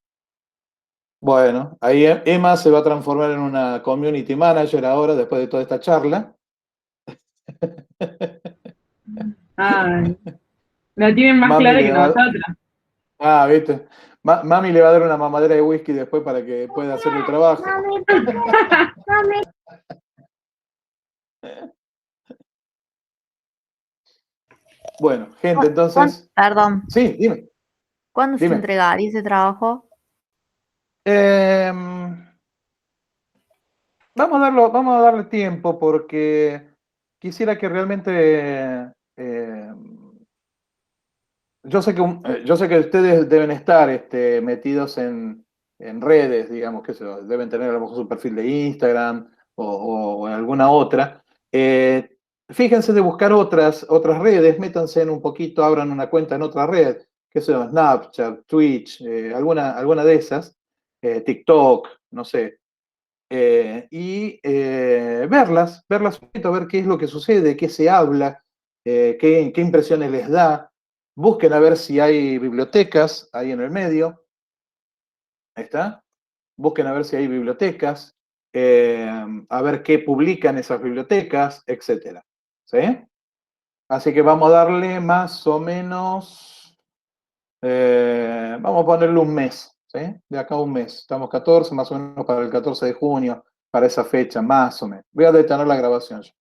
Bueno, ahí Emma se va a transformar en una community manager ahora, después de toda esta charla. Ay, lo tienen más Mami claro le que va, nosotros. ¿viste? Mami le va a dar una mamadera de whisky después para que pueda hacer el trabajo. Bueno, gente, entonces. Perdón, Sí, dime. ¿cuándo se Dime. entregaría ese trabajo? Vamos a darle tiempo porque quisiera que realmente. Yo sé que ustedes deben estar metidos en redes, digamos, que deben tener a lo mejor su perfil de Instagram o en alguna otra. Fíjense de buscar otras redes, métanse en un poquito, abran una cuenta en otra red, que sea Snapchat, Twitch, alguna de esas, TikTok, no sé, y verlas un poquito, ver qué es lo que sucede, qué se habla, qué impresiones les da. Busquen a ver si hay bibliotecas ahí en el medio. Ahí está. Busquen a ver si hay bibliotecas, a ver qué publican esas bibliotecas, etcétera. ¿Sí? Así que vamos a darle más o menos, vamos a ponerle un mes, ¿sí? De acá a un mes. Estamos 14, más o menos para el 14 de junio, para esa fecha, más o menos. Voy a detener la grabación ya.